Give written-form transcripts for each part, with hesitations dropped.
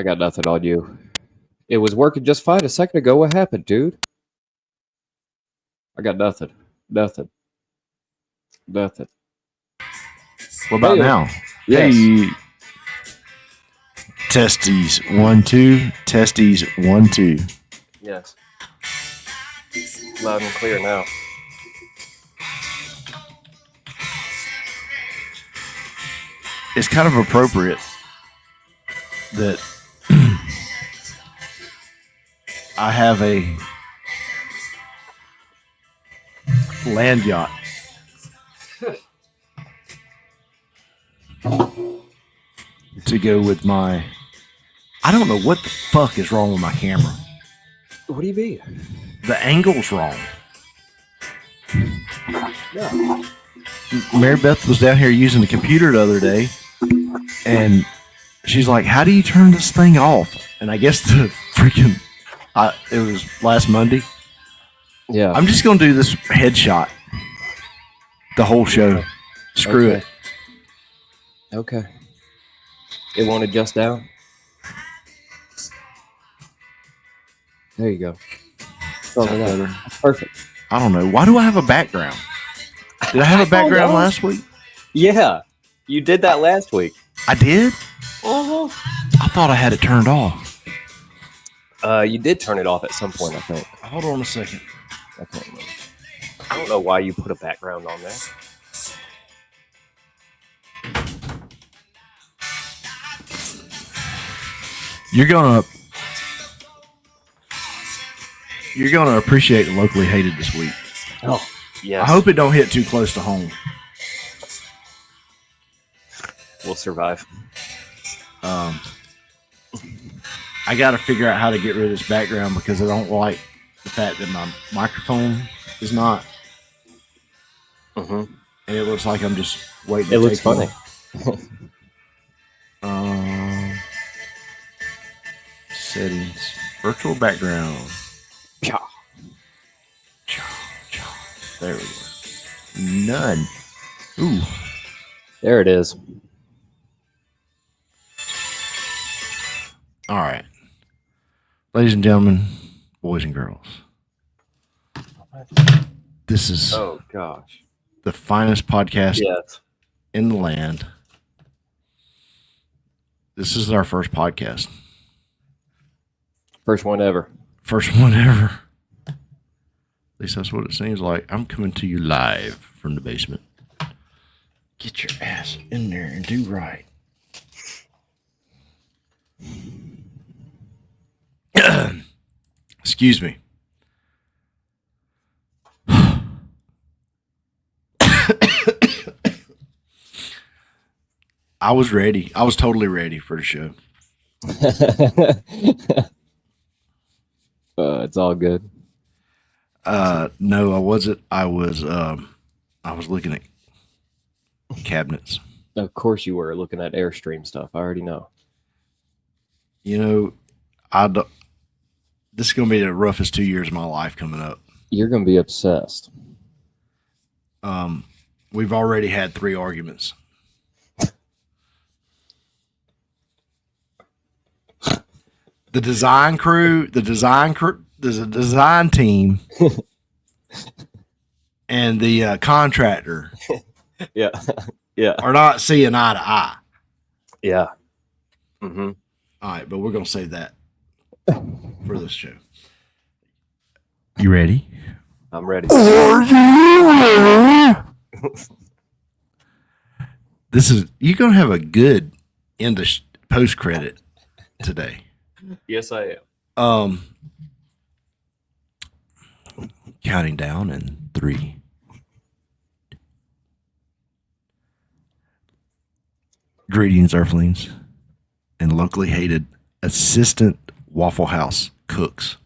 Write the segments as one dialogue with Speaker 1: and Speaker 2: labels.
Speaker 1: I got nothing on you. It was working just fine a second ago. What happened, dude? I got nothing. Nothing. Nothing.
Speaker 2: What about now?
Speaker 1: Yes.
Speaker 2: Hey. Testes 1 2. Testes 1 2.
Speaker 1: Yes. Loud and clear now.
Speaker 2: It's kind of appropriate that I have a land yacht. To go with my... I don't know what the fuck is wrong with my camera.
Speaker 1: What do you mean?
Speaker 2: The angle's wrong.
Speaker 1: Yeah.
Speaker 2: Mary Beth was down here using the computer the other day, and she's like, how do you turn this thing off? And I guess the freaking... it was last Monday.
Speaker 1: Yeah.
Speaker 2: I'm just going to do this headshot. The whole show. Screw it.
Speaker 1: Okay. It won't adjust down? There you go. Oh, that's perfect.
Speaker 2: I don't know. Why do I have a background? Did I have a background last week?
Speaker 1: Yeah. You did that last week.
Speaker 2: I did?
Speaker 1: Uh-huh.
Speaker 2: I thought I had it turned off.
Speaker 1: You did turn it off at some point, I think.
Speaker 2: Hold on a second.
Speaker 1: I can't remember. I don't know why you put a background on there.
Speaker 2: You're gonna appreciate the locally hated this week.
Speaker 1: Oh, yeah.
Speaker 2: I hope it don't hit too close to home.
Speaker 1: We'll survive.
Speaker 2: I got to figure out how to get rid of this background because I don't like the fact that my microphone is not.
Speaker 1: Mm-hmm.
Speaker 2: And it looks like I'm just waiting.
Speaker 1: It looks funny.
Speaker 2: Settings. Virtual background.
Speaker 1: Cha.
Speaker 2: There we go. None. Ooh.
Speaker 1: There it is.
Speaker 2: All right. Ladies and gentlemen, boys and girls. This is
Speaker 1: Oh gosh.
Speaker 2: the finest podcast
Speaker 1: Yes.
Speaker 2: in the land. This is our first podcast.
Speaker 1: First one ever.
Speaker 2: First one ever. At least that's what it seems like. I'm coming to you live from the basement. Get your ass in there and do right. Excuse me. I was ready. I was totally ready for the show.
Speaker 1: It's all good.
Speaker 2: No, I wasn't. I was looking at cabinets.
Speaker 1: Of course you were looking at Airstream stuff. I already know.
Speaker 2: You know, this is going to be the roughest 2 years of my life coming up.
Speaker 1: You're going to be obsessed.
Speaker 2: We've already had 3 arguments. The design team, and the contractor,
Speaker 1: Yeah, yeah,
Speaker 2: are not seeing eye to eye.
Speaker 1: yeah. Mm-hmm.
Speaker 2: All right, but we're gonna save that for this show. You ready?
Speaker 1: I'm ready.
Speaker 2: You're gonna have a good end of post credit today.
Speaker 1: Yes, I am.
Speaker 2: Counting down in 3. Greetings, Earthlings, and locally hated assistant Waffle House cooks.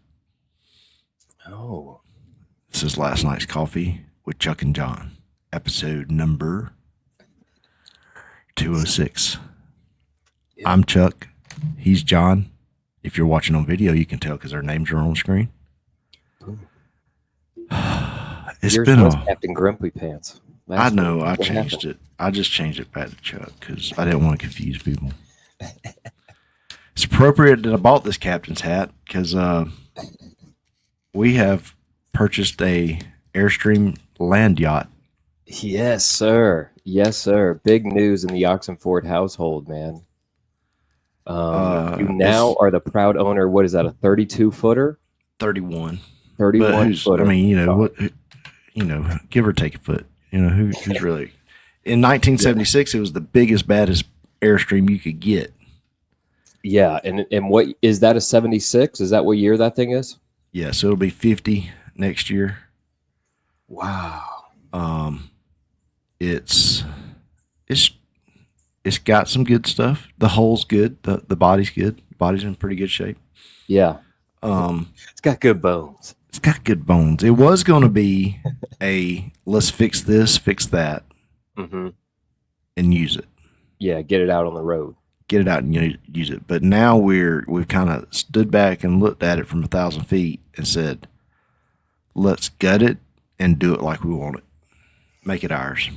Speaker 1: Oh.
Speaker 2: This is Last Night's Coffee with Chuck and John, episode number 206. Yeah. I'm Chuck. He's John. If you're watching on video, you can tell because their names are on the screen. It's
Speaker 1: Yours
Speaker 2: been
Speaker 1: was
Speaker 2: a
Speaker 1: Captain Grumpy Pants.
Speaker 2: I know. I changed it. I just changed it back to Chuck because I didn't want to confuse people. It's appropriate that I bought this captain's hat because we have purchased a Airstream land yacht.
Speaker 1: Yes, sir. Yes, sir. Big news in the Oxenford household, man. You now are the proud owner. What is that? A 32-footer?
Speaker 2: 31.
Speaker 1: 31
Speaker 2: But who's?
Speaker 1: footer.
Speaker 2: I mean, you know what? You know, give or take a foot. You know who's really. In 1976, it was the biggest, baddest Airstream you could get.
Speaker 1: Yeah, and what is that? A 76? Is that what year that thing is?
Speaker 2: Yeah, so it'll be 50 next year.
Speaker 1: Wow.
Speaker 2: It's got some good stuff. The hull's good. The body's good. The body's in pretty good shape.
Speaker 1: Yeah. It's got good bones.
Speaker 2: It's got good bones. It was going to be a let's fix this, fix that,
Speaker 1: Mm-hmm.
Speaker 2: and use it.
Speaker 1: Yeah, get it out on the road.
Speaker 2: Get it out and use it. But now we've kind of stood back and looked at it from 1,000 feet and said, let's gut it and do it like we want it. Make it ours.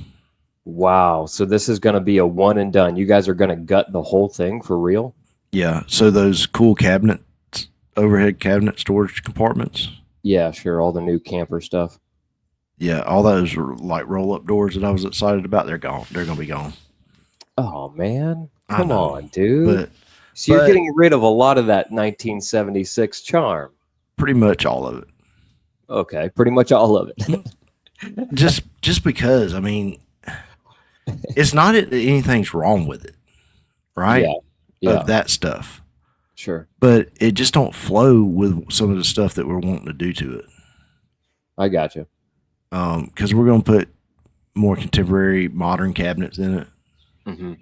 Speaker 1: Wow. So this is going to be a one and done. You guys are going to gut the whole thing for real?
Speaker 2: Yeah. So those cool cabinets, overhead cabinet storage compartments.
Speaker 1: Yeah, sure. All the new camper stuff.
Speaker 2: Yeah. All those are like roll up doors that I was excited about. They're gone. They're going to be gone.
Speaker 1: Oh, man. Come on,
Speaker 2: But
Speaker 1: dude. So you're getting rid of a lot of that 1976 charm.
Speaker 2: Pretty much all of it.
Speaker 1: Okay. Pretty much all of it.
Speaker 2: just because, I mean, it's not that anything's wrong with it, right?
Speaker 1: Yeah.
Speaker 2: Of that stuff.
Speaker 1: Sure.
Speaker 2: But it just don't flow with some of the stuff that we're wanting to do to it.
Speaker 1: I got you.
Speaker 2: Because we're going to put more contemporary, modern cabinets in it.
Speaker 1: Mm-hmm.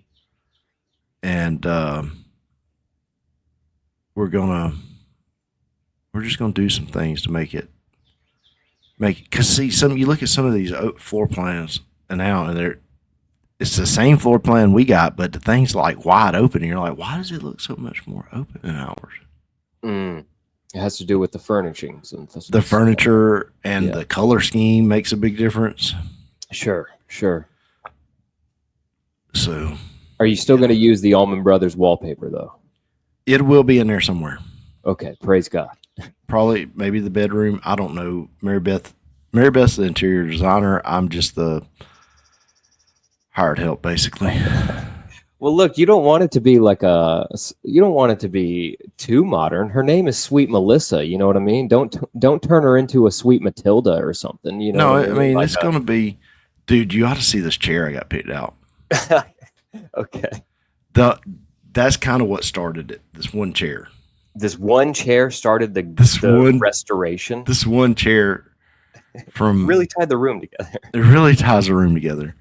Speaker 2: And we're just gonna do some things to make it because see you look at some of these floor plans and now and it's the same floor plan we got, but the thing's like wide open and you're like, why does it look so much more open than ours?
Speaker 1: It has to do with the furnishings and
Speaker 2: the furniture and the color scheme makes a big difference.
Speaker 1: Sure.
Speaker 2: So
Speaker 1: are you still going to use the Allman Brothers wallpaper though?
Speaker 2: it will be in there somewhere.
Speaker 1: Okay, praise God.
Speaker 2: Probably maybe the bedroom. I don't know. Mary Beth's the interior designer. I'm just the hired help, basically.
Speaker 1: Well, look, you don't want it to be you don't want it to be too modern. Her name is Sweet Melissa. You know what I mean? Don't turn her into a Sweet Matilda or something. You know?
Speaker 2: No, I mean it's going to be, dude. You ought to see this chair I got picked out.
Speaker 1: Okay.
Speaker 2: That's kind of what started it. This one chair.
Speaker 1: This one chair started the restoration.
Speaker 2: This one chair from
Speaker 1: really tied the room together.
Speaker 2: It really ties the room together.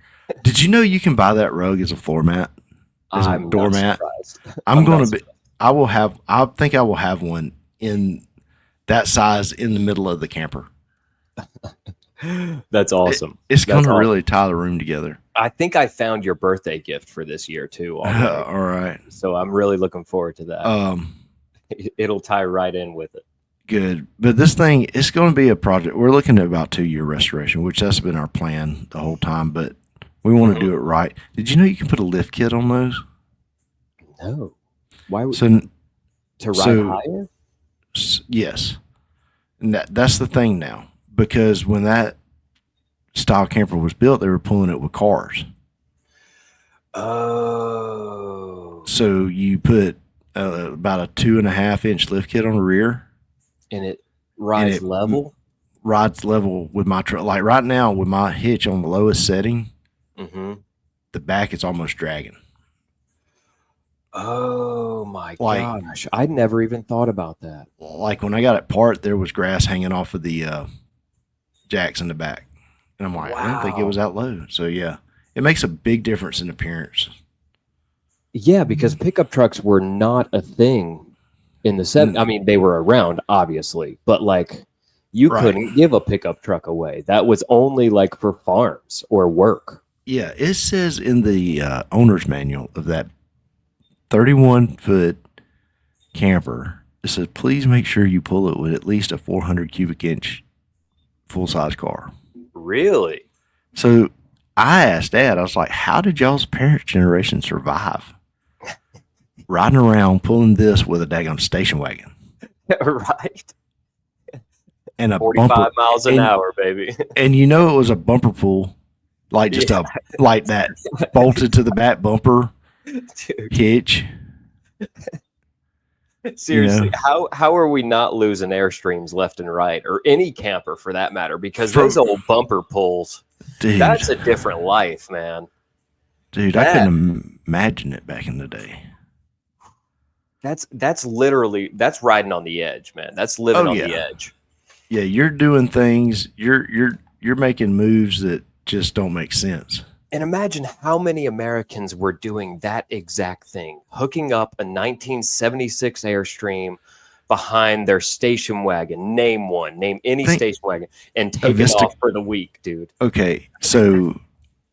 Speaker 2: Did you know you can buy that rug as a floor mat? As a doormat? I think I will have one in that size in the middle of the camper.
Speaker 1: That's awesome.
Speaker 2: It's going to really tie the room together.
Speaker 1: I think I found your birthday gift for this year too.
Speaker 2: All right.
Speaker 1: So I'm really looking forward to that. It'll tie right in with it.
Speaker 2: Good. But this thing, it's going to be a project. We're looking at about 2-year restoration, which that's been our plan the whole time, but we want to do it right. Did you know you can put a lift kit on those?
Speaker 1: No. Why would
Speaker 2: to
Speaker 1: ride higher?
Speaker 2: Yes. And that's the thing now. Because when that style camper was built, they were pulling it with cars.
Speaker 1: Oh.
Speaker 2: So you put about a 2.5-inch lift kit on the rear.
Speaker 1: And it rides level?
Speaker 2: Rides level with my truck. Like right now with my hitch on the lowest setting, the back is almost dragging.
Speaker 1: Oh my gosh. I'd never even thought about that.
Speaker 2: Like when I got it parked, there was grass hanging off of the jacks in the back. And I'm like, wow. I didn't think it was that low. So yeah, it makes a big difference in appearance.
Speaker 1: Yeah, because pickup trucks were not a thing in the 70s. I mean, they were around, obviously, but like you couldn't give a pickup truck away. That was only like for farms or work. Yeah,
Speaker 2: it says in the owner's manual of that 31-foot camper, it says, please make sure you pull it with at least a 400 cubic inch full-size car.
Speaker 1: Really?
Speaker 2: So I asked Dad, I was like, how did y'all's parents' generation survive? riding around pulling this with a daggum station wagon
Speaker 1: Right.
Speaker 2: and a
Speaker 1: 45
Speaker 2: bumper
Speaker 1: miles an hour, baby.
Speaker 2: And it was a bumper pull, like just like that bolted to the back bumper
Speaker 1: Dude.
Speaker 2: hitch.
Speaker 1: Seriously, how are we not losing Airstreams left and right, or any camper for that matter? Because those old bumper pulls,
Speaker 2: dude,
Speaker 1: that's a different life, man.
Speaker 2: Dude, I couldn't imagine it back in the day.
Speaker 1: That's literally riding on the edge, man. That's living on the edge.
Speaker 2: Yeah, you're doing things. You're making moves that just don't make sense.
Speaker 1: And imagine how many Americans were doing that exact thing, hooking up a 1976 Airstream behind their station wagon. Name one, name any station wagon, and take it off for the week, dude.
Speaker 2: Okay, so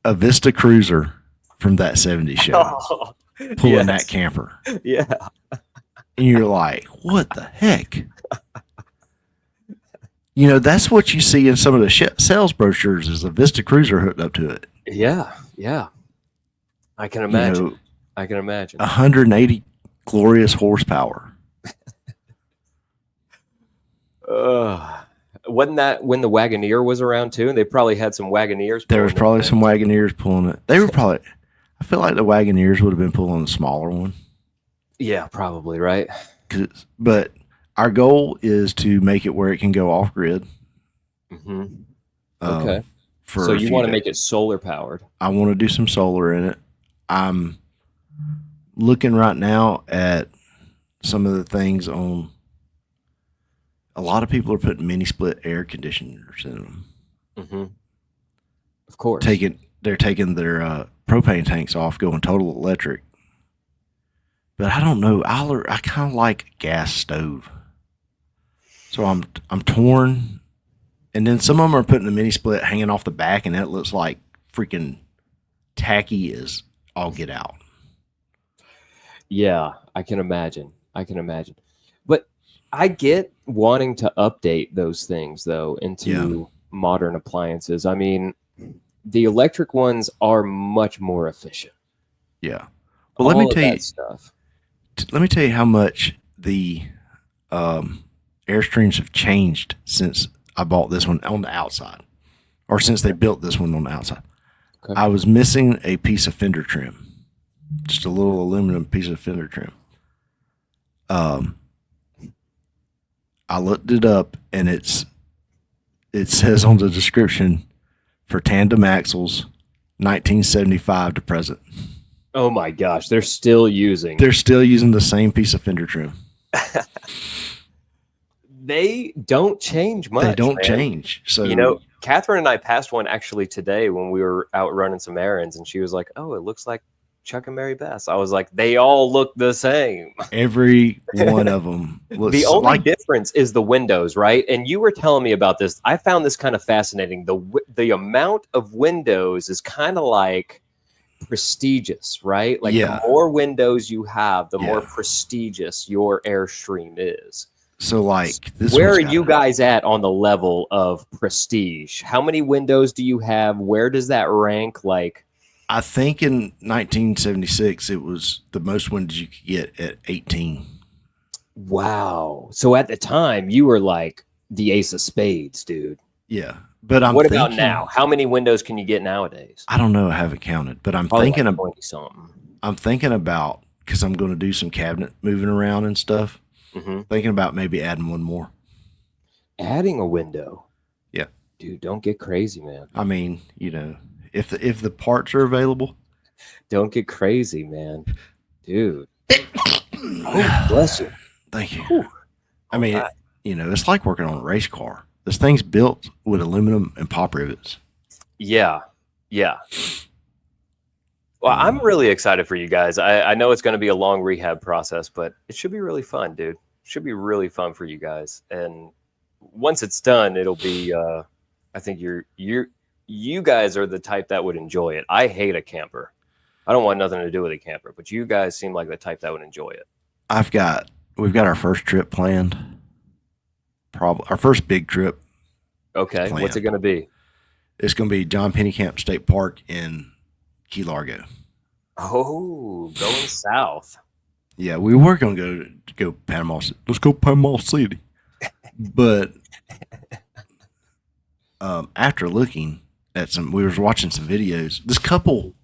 Speaker 2: a Vista Cruiser from that 70s show, pulling that camper.
Speaker 1: Yeah.
Speaker 2: And you're like, what the heck? That's what you see in some of the sales brochures is a Vista Cruiser hooked up to it.
Speaker 1: Yeah, yeah. I can imagine. I can imagine.
Speaker 2: 180 glorious horsepower.
Speaker 1: Wasn't that when the Wagoneer was around too? And they probably had some Wagoneers.
Speaker 2: There was probably some Wagoneers pulling it. They were probably, I feel like the Wagoneers would have been pulling the smaller one.
Speaker 1: Yeah, probably, right?
Speaker 2: But our goal is to make it where it can go off grid.
Speaker 1: Mm-hmm. Okay.
Speaker 2: So
Speaker 1: you want to make it solar powered?
Speaker 2: I want to do some solar in it. I'm looking right now at some of the things on. A lot of people are putting mini split air conditioners in them. Mm-hmm.
Speaker 1: Of course.
Speaker 2: They're taking their propane tanks off, going total electric. But I don't know. I kind of like a gas stove. So I'm torn. And then some of them are putting the mini split hanging off the back, and that looks like freaking tacky as all get out.
Speaker 1: Yeah, I can imagine. But I get wanting to update those things, though, into modern appliances. I mean, the electric ones are much more efficient.
Speaker 2: Yeah. Well, let me tell you how much the Airstreams have changed since I bought this one on the outside, or since they built this one on the outside. Okay. I was missing a piece of fender trim, just a little aluminum piece of fender trim. I looked it up, and it says on the description for tandem axles, 1975 to present.
Speaker 1: Oh my gosh, they're still using
Speaker 2: the same piece of fender trim.
Speaker 1: They don't change much.
Speaker 2: They don't change. So
Speaker 1: Catherine and I passed one actually today when we were out running some errands, and she was like, "Oh, it looks like Chuck and Mary Beth." I was like, "They all look the same.
Speaker 2: Every one of them looks."
Speaker 1: The only difference is the windows, right? And you were telling me about this. I found this kind of fascinating. The amount of windows is kind of like prestigious, right? Like the more windows you have, the more prestigious your Airstream is.
Speaker 2: So like this,
Speaker 1: where are you guys at on the level of prestige? How many windows do you have? Where does that rank? Like,
Speaker 2: I think in 1976 it was the most windows you could get at 18.
Speaker 1: Wow. So at the time you were like the ace of spades, dude.
Speaker 2: Yeah. But
Speaker 1: what about now? How many windows can you get nowadays?
Speaker 2: I don't know. I haven't counted, but I'm thinking of something. I'm thinking about, because I'm going to do some cabinet moving around and stuff. Mm-hmm. Thinking about maybe adding one more.
Speaker 1: Adding a window.
Speaker 2: Yeah.
Speaker 1: Dude, don't get crazy, man.
Speaker 2: I mean, if the parts are available.
Speaker 1: Don't get crazy, man. Dude. Oh, bless you.
Speaker 2: Thank you. Whew. I mean, it's like working on a race car. This thing's built with aluminum and pop rivets.
Speaker 1: Yeah. Yeah. Well, I'm really excited for you guys. I know it's going to be a long rehab process, but it should be really fun, dude. It should be really fun for you guys. And once it's done, it'll be, I think you guys are the type that would enjoy it. I hate a camper. I don't want nothing to do with a camper, but you guys seem like the type that would enjoy it.
Speaker 2: We've got our first trip planned. Probably our first big trip.
Speaker 1: Okay. What's it going to be?
Speaker 2: It's going to be John Pennycamp State Park in Key Largo.
Speaker 1: Oh, going south.
Speaker 2: Yeah, we were gonna go Panama City. Let's go Panama City. But after looking at we were watching some videos. This couple,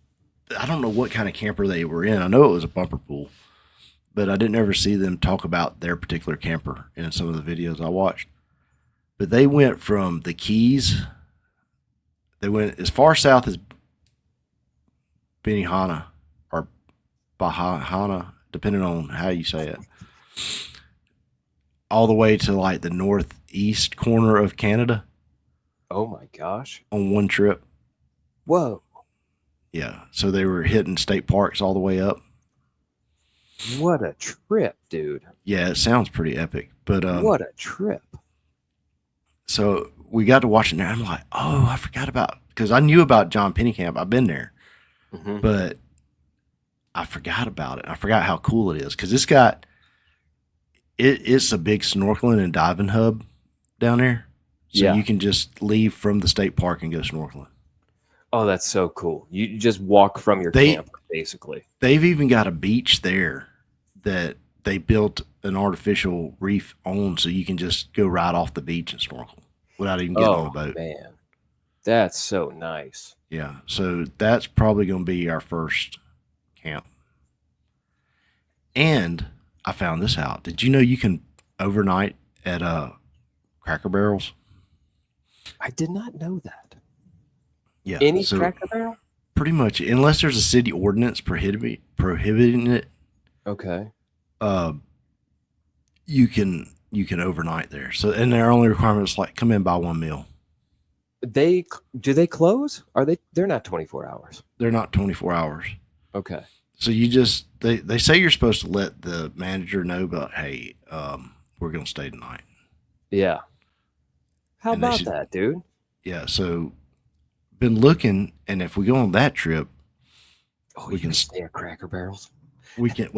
Speaker 2: I don't know what kind of camper they were in. I know it was a bumper pool, but I didn't ever see them talk about their particular camper in some of the videos I watched. But they went from the Keys. They went as far south as Benihana or Bahana, depending on how you say it, all the way to like the northeast corner of Canada.
Speaker 1: Oh my gosh.
Speaker 2: On one trip.
Speaker 1: Whoa.
Speaker 2: Yeah. So they were hitting state parks all the way up.
Speaker 1: What a trip, dude.
Speaker 2: Yeah, it sounds pretty epic. But
Speaker 1: what a trip.
Speaker 2: So we got to watch it there. I'm like, oh, I forgot about, because I knew about John Pennycamp. I've been there. Mm-hmm. But I forgot about it. I forgot how cool it is. Because it's a big snorkeling and diving hub down there. So you can just leave from the state park and go snorkeling.
Speaker 1: Oh, that's so cool. You just walk from your camper, basically.
Speaker 2: They've even got a beach there that they built an artificial reef on, so you can just go right off the beach and snorkel without even getting on a boat.
Speaker 1: Man, that's so nice.
Speaker 2: Yeah, so that's probably going to be our first camp. And I found this out. Did you know you can overnight at Cracker Barrels?
Speaker 1: I did not know that.
Speaker 2: Yeah,
Speaker 1: any Cracker Barrel?
Speaker 2: Pretty much, unless there's a city ordinance prohibiting it.
Speaker 1: Okay.
Speaker 2: You can overnight there. So, and their only requirement is like come in, buy one meal.
Speaker 1: Do they close? They're not 24 hours.
Speaker 2: They're not 24 hours.
Speaker 1: Okay.
Speaker 2: So you just they say you're supposed to let the manager know, but hey, we're gonna stay tonight.
Speaker 1: Yeah. How about that, dude?
Speaker 2: Yeah. So been looking, and if we go on that trip,
Speaker 1: we can stay at Cracker Barrels.
Speaker 2: We can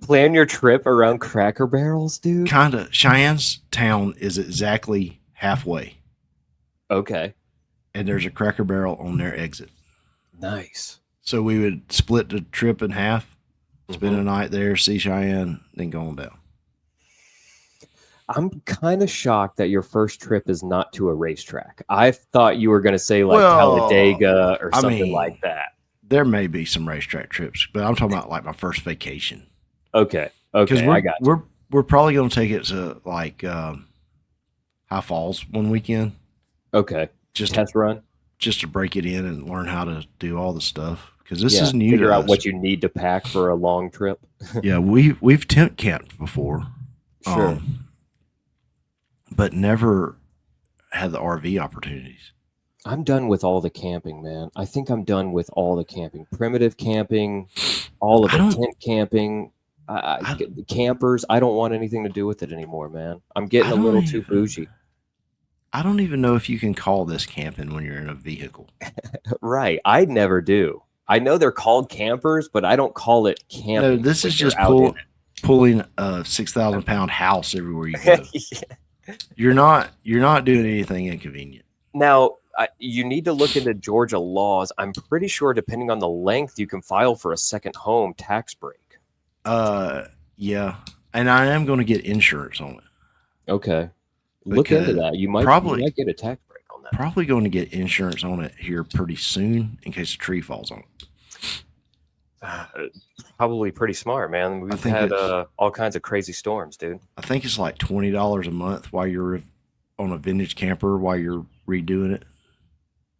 Speaker 1: plan your trip around Cracker Barrels, dude.
Speaker 2: Kind of. Cheyenne's town is exactly halfway.
Speaker 1: Okay.
Speaker 2: And there's a Cracker Barrel on their exit.
Speaker 1: Nice.
Speaker 2: So we would split the trip in half, spend a night there, see Cheyenne, then go on down.
Speaker 1: I'm kind of shocked that your first trip is not to a racetrack. I thought you were going to say like Talladega or something like that.
Speaker 2: There may be some racetrack trips, but I'm talking about like my first vacation.
Speaker 1: Okay. Okay. I got you.
Speaker 2: We're probably going to take it to like High Falls one weekend.
Speaker 1: Okay. Just test run.
Speaker 2: Just to break it in and learn how to do all the stuff. Because this is new.
Speaker 1: Figure out what you need to pack for a long trip.
Speaker 2: Yeah, we've tent camped before.
Speaker 1: Sure.
Speaker 2: But never had the RV opportunities.
Speaker 1: I'm done with all the camping, man. I think I'm done with all the camping. Primitive camping, all of it. Tent camping, the campers. I don't want anything to do with it anymore, man. I'm getting a little too bougie.
Speaker 2: I don't even know if you can call this camping when you're in a vehicle.
Speaker 1: Right. I never do. I know they're called campers, but I don't call it camping.
Speaker 2: No, this is just pulling a 6,000-pound house everywhere you go. Yeah. You're not doing anything inconvenient.
Speaker 1: Now, you need to look into Georgia laws. I'm pretty sure, depending on the length, you can file for a second home tax break.
Speaker 2: Yeah, and I am going to get insurance on it.
Speaker 1: Okay, look into that. You might get a tax break on that.
Speaker 2: Probably going to get insurance on it here pretty soon in case a tree falls on it.
Speaker 1: Probably pretty smart, man. We've had all kinds of crazy storms, dude.
Speaker 2: I think it's like $20 a month while you're on a vintage camper while you're redoing it,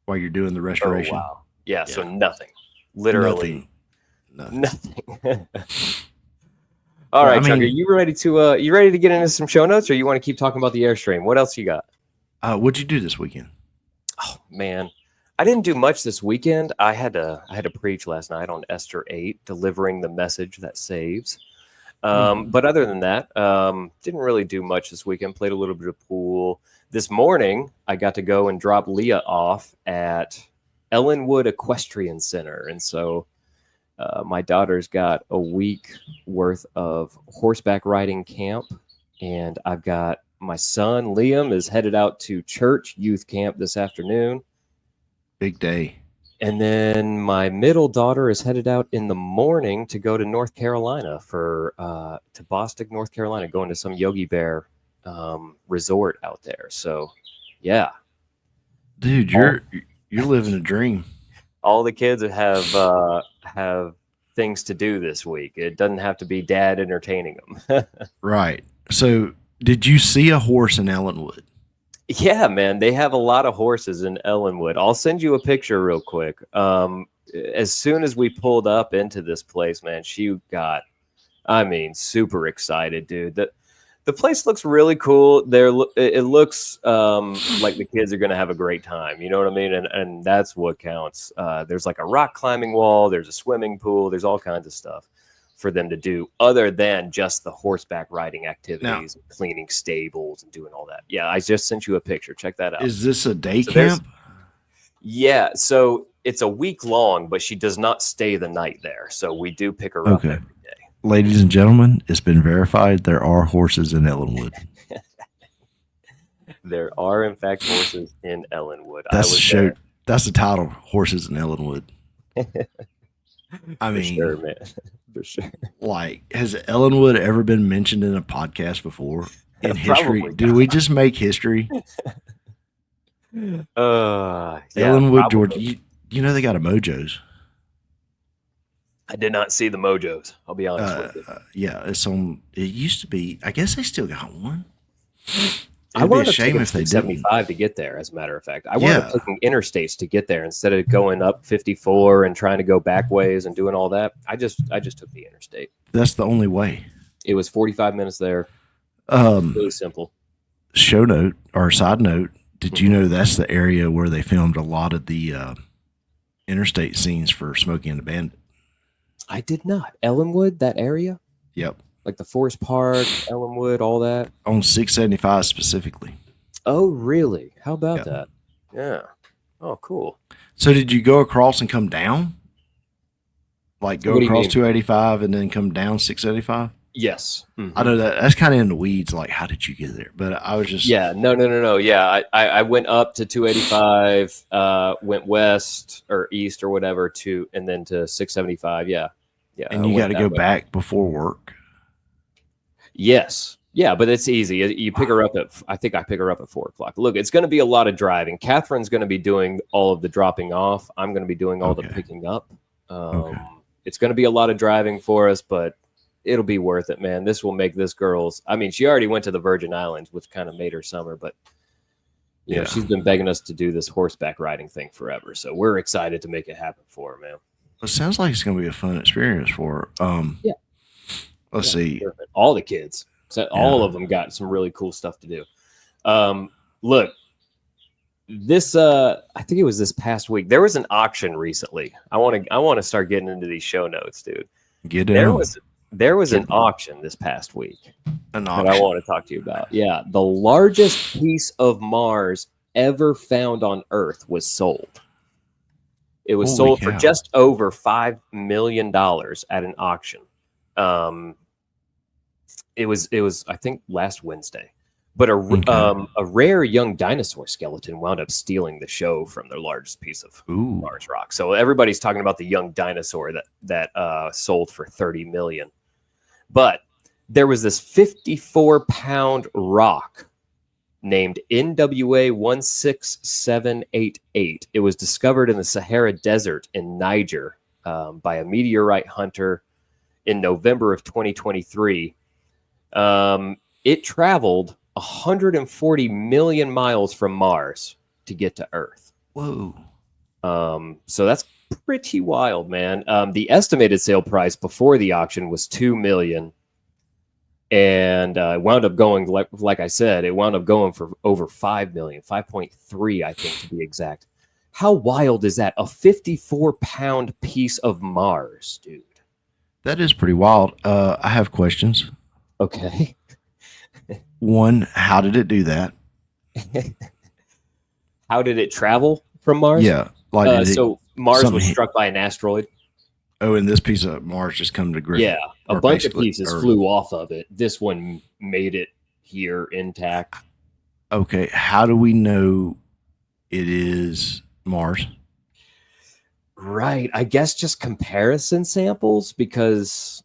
Speaker 2: while you're doing the restoration.
Speaker 1: Oh, wow. Yeah, so nothing. Literally nothing. All right, Chuck, are you ready to get into some show notes, or you want to keep talking about the Airstream? What else you got?
Speaker 2: What'd you do this weekend?
Speaker 1: Oh, man. I didn't do much this weekend. I had to preach last night on Esther 8, delivering the message that saves. But other than that, didn't really do much this weekend. Played a little bit of pool. This morning, I got to go and drop Leah off at Ellenwood Equestrian Center. And so my daughter's got a week worth of horseback riding camp. And I've got my son, Liam, is headed out to church youth camp this afternoon.
Speaker 2: Big day.
Speaker 1: And then my middle daughter is headed out in the morning to go to North Carolina to Boston, North Carolina, going to some Yogi Bear resort out there. So, yeah,
Speaker 2: Dude, you're living a dream.
Speaker 1: all the kids have things to do this week. It doesn't have to be dad entertaining them.
Speaker 2: Right. So, did you see a horse in Ellenwood?
Speaker 1: Yeah, man, they have a lot of horses in Ellenwood. I'll send you a picture real quick. As soon as we pulled up into this place, man, she got, super excited, dude. The place looks really cool. It looks like the kids are going to have a great time. You know what I mean? And that's what counts. There's like a rock climbing wall. There's a swimming pool. There's all kinds of stuff for them to do other than just the horseback riding activities, and cleaning stables and doing all that. Yeah, I just sent you a picture. Check that out.
Speaker 2: Is this a day camp?
Speaker 1: Yeah, so it's a week long, but she does not stay the night there. So we do pick her up every day.
Speaker 2: Ladies and gentlemen, it's been verified there are horses in Ellenwood.
Speaker 1: There are, in fact, horses in Ellenwood.
Speaker 2: That's the title, Horses in Ellenwood. I mean,
Speaker 1: sure, man. For sure.
Speaker 2: Like, has Ellenwood ever been mentioned in a podcast before in history? Did we just make history? Ellenwood, Georgia. You know they got a Mojo's.
Speaker 1: I did not see the Mojos. I'll be honest with you.
Speaker 2: Yeah, it used to be. I guess they still got one.
Speaker 1: I would be a shame if they didn't. 75 to get there, as a matter of fact. I wound up taking interstates to get there instead of going up 54 and trying to go back ways and doing all that. I just took the interstate.
Speaker 2: That's the only way.
Speaker 1: It was 45 minutes there. Really simple.
Speaker 2: Show note or side note, did you know that's the area where they filmed a lot of the interstate scenes for Smokey and the Bandit?
Speaker 1: I did not. Ellenwood, that area?
Speaker 2: Yep.
Speaker 1: Like the Forest Park, Ellenwood, all that?
Speaker 2: On 675 specifically.
Speaker 1: Oh, really? How about that? Yeah. Oh, cool.
Speaker 2: So did you go across and come down? Like go across 285 and then come down 675?
Speaker 1: Yes. Mm-hmm.
Speaker 2: I know that's kind of in the weeds. Like, how did you get there? But I was just...
Speaker 1: Yeah, no. Yeah, I went up to 285, went west or east or whatever and then to 675. Yeah.
Speaker 2: And you got to go back before work?
Speaker 1: Yes. Yeah, but it's easy. You pick her up I think I pick her up at 4:00. Look, it's going to be a lot of driving. Catherine's going to be doing all of the dropping off. I'm going to be doing all the picking up. It's going to be a lot of driving for us, but it'll be worth it, man. This will make this girl's... she already went to the Virgin Islands, which kind of made her summer, but you know, she's been begging us to do this horseback riding thing forever. So we're excited to make it happen for her, man.
Speaker 2: It sounds like it's going to be a fun experience for her. Let's see.
Speaker 1: Perfect. All the kids. So all of them got some really cool stuff to do. Look, this I think it was this past week. There was an auction recently. I want to start getting into these show notes, dude. There was an auction this past week that I want to talk to you about. Yeah, the largest piece of Mars ever found on Earth was sold. It was sold for just over $5 million at an auction. It was I think last Wednesday. But a rare young dinosaur skeleton wound up stealing the show from their largest piece of Mars rock. So everybody's talking about the young dinosaur that sold for $30 million. But there was this 54-pound rock named NWA 16788. It was discovered in the Sahara Desert in Niger by a meteorite hunter in November of 2023. It traveled 140 million miles from Mars to get to Earth.
Speaker 2: Whoa.
Speaker 1: So that's pretty wild, man. The estimated sale price before the auction was $2 million. And wound up going, like I said, it wound up going for over $5 million, 5.3, I think, to be exact. How wild is that? A 54-pound piece of Mars, dude.
Speaker 2: That is pretty wild. I have questions.
Speaker 1: Okay.
Speaker 2: One, how did it do that?
Speaker 1: How did it travel from Mars?
Speaker 2: Yeah.
Speaker 1: So Mars was struck by an asteroid.
Speaker 2: Oh, and this piece of Mars just come to grips.
Speaker 1: Yeah, a bunch of pieces flew off of it. This one made it here intact.
Speaker 2: Okay, how do we know it is Mars?
Speaker 1: Right. I guess just comparison samples because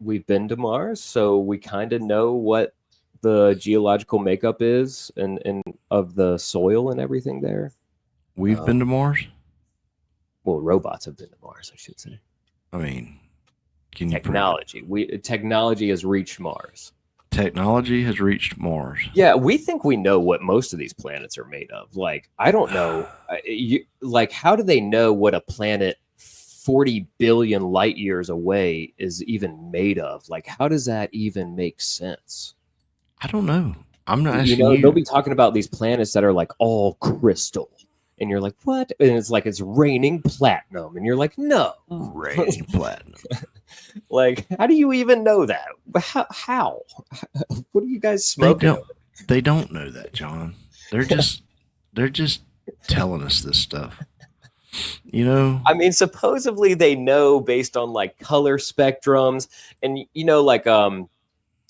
Speaker 1: we've been to Mars, so we kind of know what the geological makeup is and of the soil and everything there.
Speaker 2: We've been to Mars.
Speaker 1: Well, robots have been to Mars, I should say.
Speaker 2: I mean, can you
Speaker 1: technology? Technology has reached Mars.
Speaker 2: Technology has reached Mars.
Speaker 1: Yeah, we think we know what most of these planets are made of. Like, I don't know. Like, how do they know what a planet 40 billion light years away is even made of? Like, how does that even make sense?
Speaker 2: I don't know. I'm not asking you.
Speaker 1: They'll be talking about these planets that are like all crystal. And you're like, what? And it's like, it's raining platinum. And you're like, no.
Speaker 2: Raining platinum.
Speaker 1: Like, how do you even know that? How? What are you guys smoking?
Speaker 2: They don't know that, John. They're just telling us this stuff. You know?
Speaker 1: I mean, supposedly they know based on like color spectrums and, like,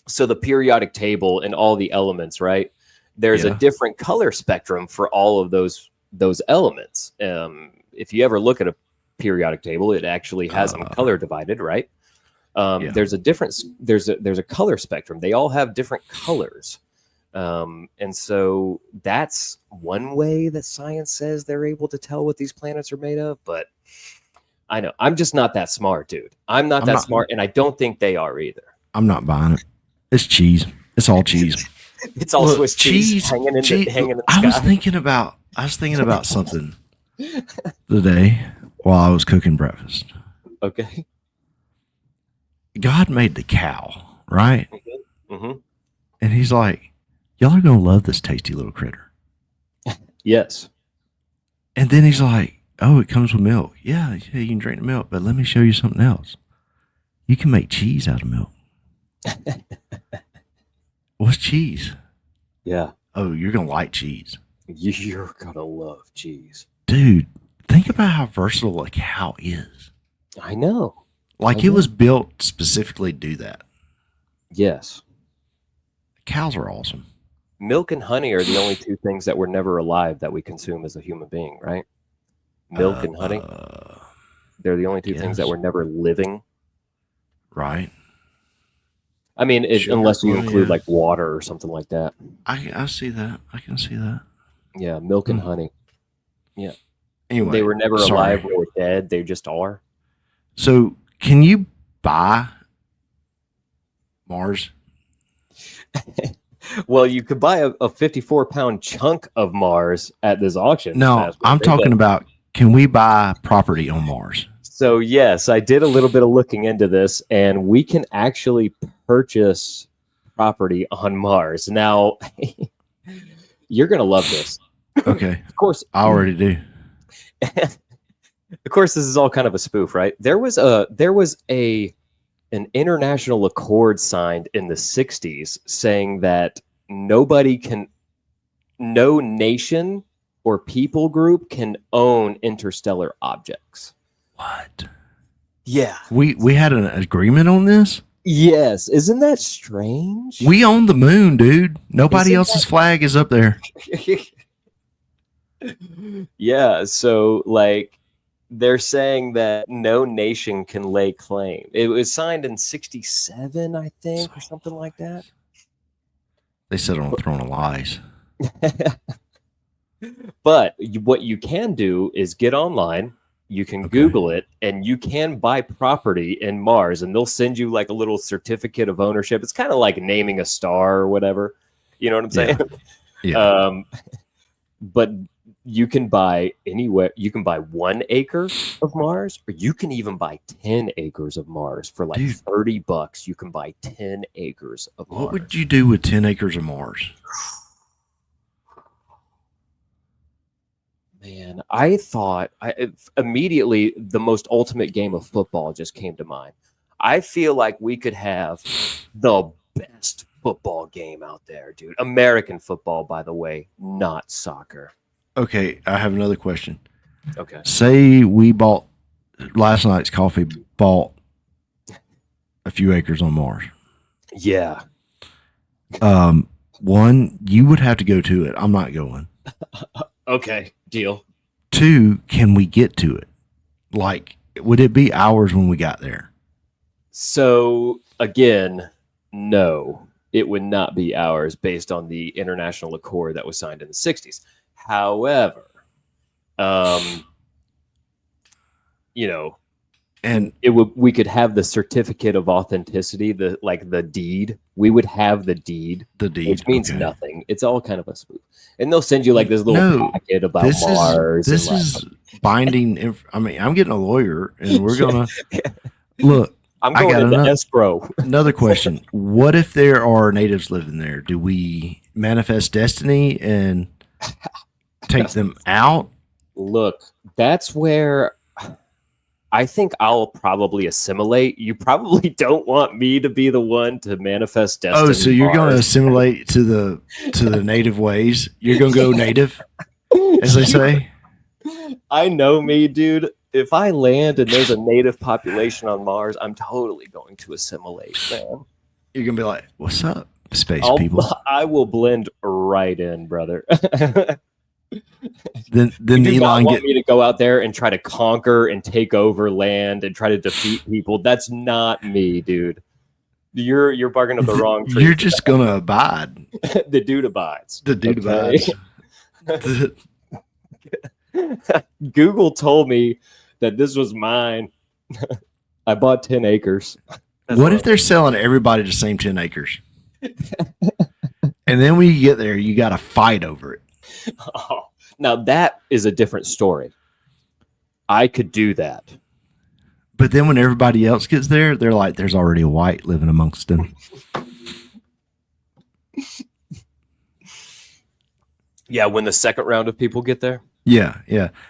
Speaker 1: so the periodic table and all the elements, right? There's a different color spectrum for all of those elements. If you ever look at a periodic table, it actually has them color divided, right? There's a difference. There's a color spectrum. They all have different colors. And so that's one way that science says they're able to tell what these planets are made of. But I know I'm just not that smart, dude. I'm not smart, and I don't think they are either.
Speaker 2: I'm not buying it. It's cheese. It's all cheese.
Speaker 1: It's all Swiss cheese hanging in the
Speaker 2: I
Speaker 1: sky.
Speaker 2: was thinking about something today while I was cooking breakfast.
Speaker 1: Okay.
Speaker 2: God made the cow, right?
Speaker 1: Mm-hmm.
Speaker 2: And he's like, y'all are going to love this tasty little critter.
Speaker 1: Yes.
Speaker 2: And then he's like, oh, it comes with milk. Yeah, you can drink the milk, but let me show you something else. You can make cheese out of milk. What's cheese?
Speaker 1: Yeah.
Speaker 2: Oh, you're going to like cheese.
Speaker 1: You're going to love cheese.
Speaker 2: Dude, think about how versatile a cow is.
Speaker 1: I know.
Speaker 2: Like, it was built specifically to do that.
Speaker 1: Yes.
Speaker 2: Cows are awesome.
Speaker 1: Milk and honey are the only two things that were never alive that we consume as a human being, right? Milk and honey. They're the only two things that were never living.
Speaker 2: Right.
Speaker 1: I mean, unless you include like water or something like that.
Speaker 2: I see that. I can see that.
Speaker 1: Yeah, milk and honey. Yeah.
Speaker 2: Anyway,
Speaker 1: they were never alive or dead. They just are.
Speaker 2: So, can you buy Mars? Well,
Speaker 1: you could buy a 54-pound chunk of Mars at this auction.
Speaker 2: No, I'm talking about, can we buy property on Mars?
Speaker 1: So, yes, I did a little bit of looking into this, and we can actually purchase property on Mars. Now, you're going to love this.
Speaker 2: Okay.
Speaker 1: Of course.
Speaker 2: I already do.
Speaker 1: Of course, this is all kind of a spoof, right? There was an international accord signed in the 60s saying that no nation or people group can own interstellar objects.
Speaker 2: What?
Speaker 1: Yeah.
Speaker 2: We had an agreement on this?
Speaker 1: Yes. Isn't that strange?
Speaker 2: We own the moon, dude. Nobody else's flag is up there.
Speaker 1: Yeah. So, like, they're saying that no nation can lay claim. It was signed in 1967, I think, or something like that.
Speaker 2: They said on a throne of lies.
Speaker 1: But what you can do is get online. You can Google it, and you can buy property in Mars, and they'll send you like a little certificate of ownership. It's kind of like naming a star or whatever. You know what I'm saying?
Speaker 2: Yeah.
Speaker 1: But you can buy anywhere. You can buy 1 acre of Mars, or you can even buy 10 acres of Mars for like $30. You can buy 10 acres of Mars.
Speaker 2: What would you do with 10 acres of Mars?
Speaker 1: Man, I thought immediately the most ultimate game of football just came to mind. I feel like we could have the best football game out there, dude. American football, by the way, not soccer.
Speaker 2: Okay, I have another question.
Speaker 1: Okay.
Speaker 2: Say we bought last night's coffee, bought a few acres on Mars.
Speaker 1: Yeah.
Speaker 2: One, you would have to go to it. I'm not going.
Speaker 1: Okay, deal.
Speaker 2: 2, can we get to it? Like, would it be hours when we got there?
Speaker 1: So again, no, it would not be ours based on the international accord that was signed in the 60s. However, you know,
Speaker 2: and
Speaker 1: we could have the certificate of authenticity, the deed. We would have the deed, which means nothing. It's all kind of a spoof. And they'll send you like this little packet about Mars.
Speaker 2: This is binding. I mean, I'm getting a lawyer, and we're gonna look.
Speaker 1: I'm going into escrow.
Speaker 2: Another question: what if there are natives living there? Do we manifest destiny and take them out?
Speaker 1: Look, that's where I think I'll probably assimilate. You probably don't want me to be the one to manifest destiny.
Speaker 2: Oh, so you're going to assimilate to the native ways? You're going to go native, as they say?
Speaker 1: I know me, dude. If I land and there's a native population on Mars, I'm totally going to assimilate, man.
Speaker 2: You're going to be like, what's up, space people?
Speaker 1: I will blend right in, brother.
Speaker 2: Then
Speaker 1: you Elon want me to go out there and try to conquer and take over land and try to defeat people. That's not me, dude. You're barking up the wrong tree.
Speaker 2: You're just going to abide.
Speaker 1: The dude abides.
Speaker 2: The dude abides.
Speaker 1: Google told me that this was mine. I bought 10 acres.
Speaker 2: What if they're selling everybody the same 10 acres? And then when you get there, you got to fight over it.
Speaker 1: Oh, now that is a different story. I could do that.
Speaker 2: But then when everybody else gets there, they're like, there's already a white living amongst them.
Speaker 1: Yeah, when the second round of people get there.
Speaker 2: Yeah.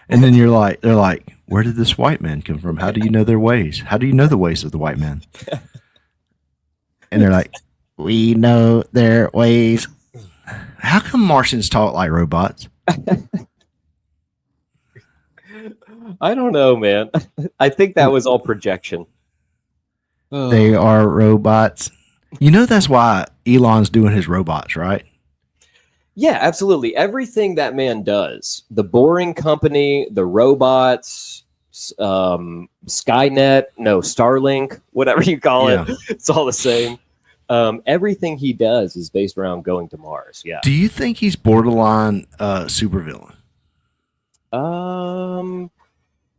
Speaker 2: And then they're like, where did this white man come from? How do you know their ways? How do you know the ways of the white man? And they're like, we know their ways. How come Martians talk like robots?
Speaker 1: I don't know, man. I think that was all projection.
Speaker 2: They are robots. You know that's why Elon's doing his robots, right?
Speaker 1: Yeah, absolutely. Everything that man does, the Boring Company, the robots, Skynet, no, Starlink, whatever you call it, it's all the same. Everything he does is based around going to Mars. Yeah.
Speaker 2: Do you think he's borderline supervillain?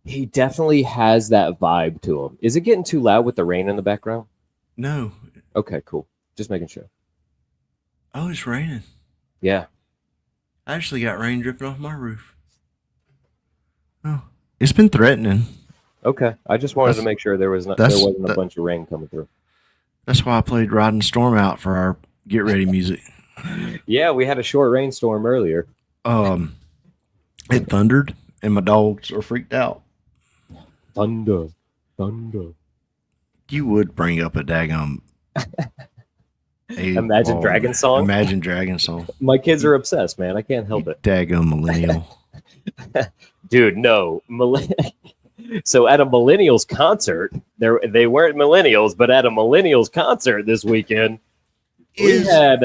Speaker 1: He definitely has that vibe to him. Is it getting too loud with the rain in the background?
Speaker 2: No.
Speaker 1: Okay, cool. Just making sure.
Speaker 2: Oh, it's raining.
Speaker 1: Yeah.
Speaker 2: I actually got rain dripping off my roof. Oh, it's been threatening.
Speaker 1: Okay. I just wanted to make sure there wasn't a bunch of rain coming through.
Speaker 2: That's why I played Riding Storm Out for our get ready music.
Speaker 1: Yeah, we had a short rainstorm earlier.
Speaker 2: It thundered and my dogs are freaked out.
Speaker 1: Thunder.
Speaker 2: You would bring up a daggum
Speaker 1: Imagine Dragon song.
Speaker 2: Imagine Dragon song.
Speaker 1: My kids are obsessed, man. I can't help it.
Speaker 2: Daggum millennial.
Speaker 1: Dude, no. So at a millennials concert, they weren't millennials, but at a millennials concert this weekend, we had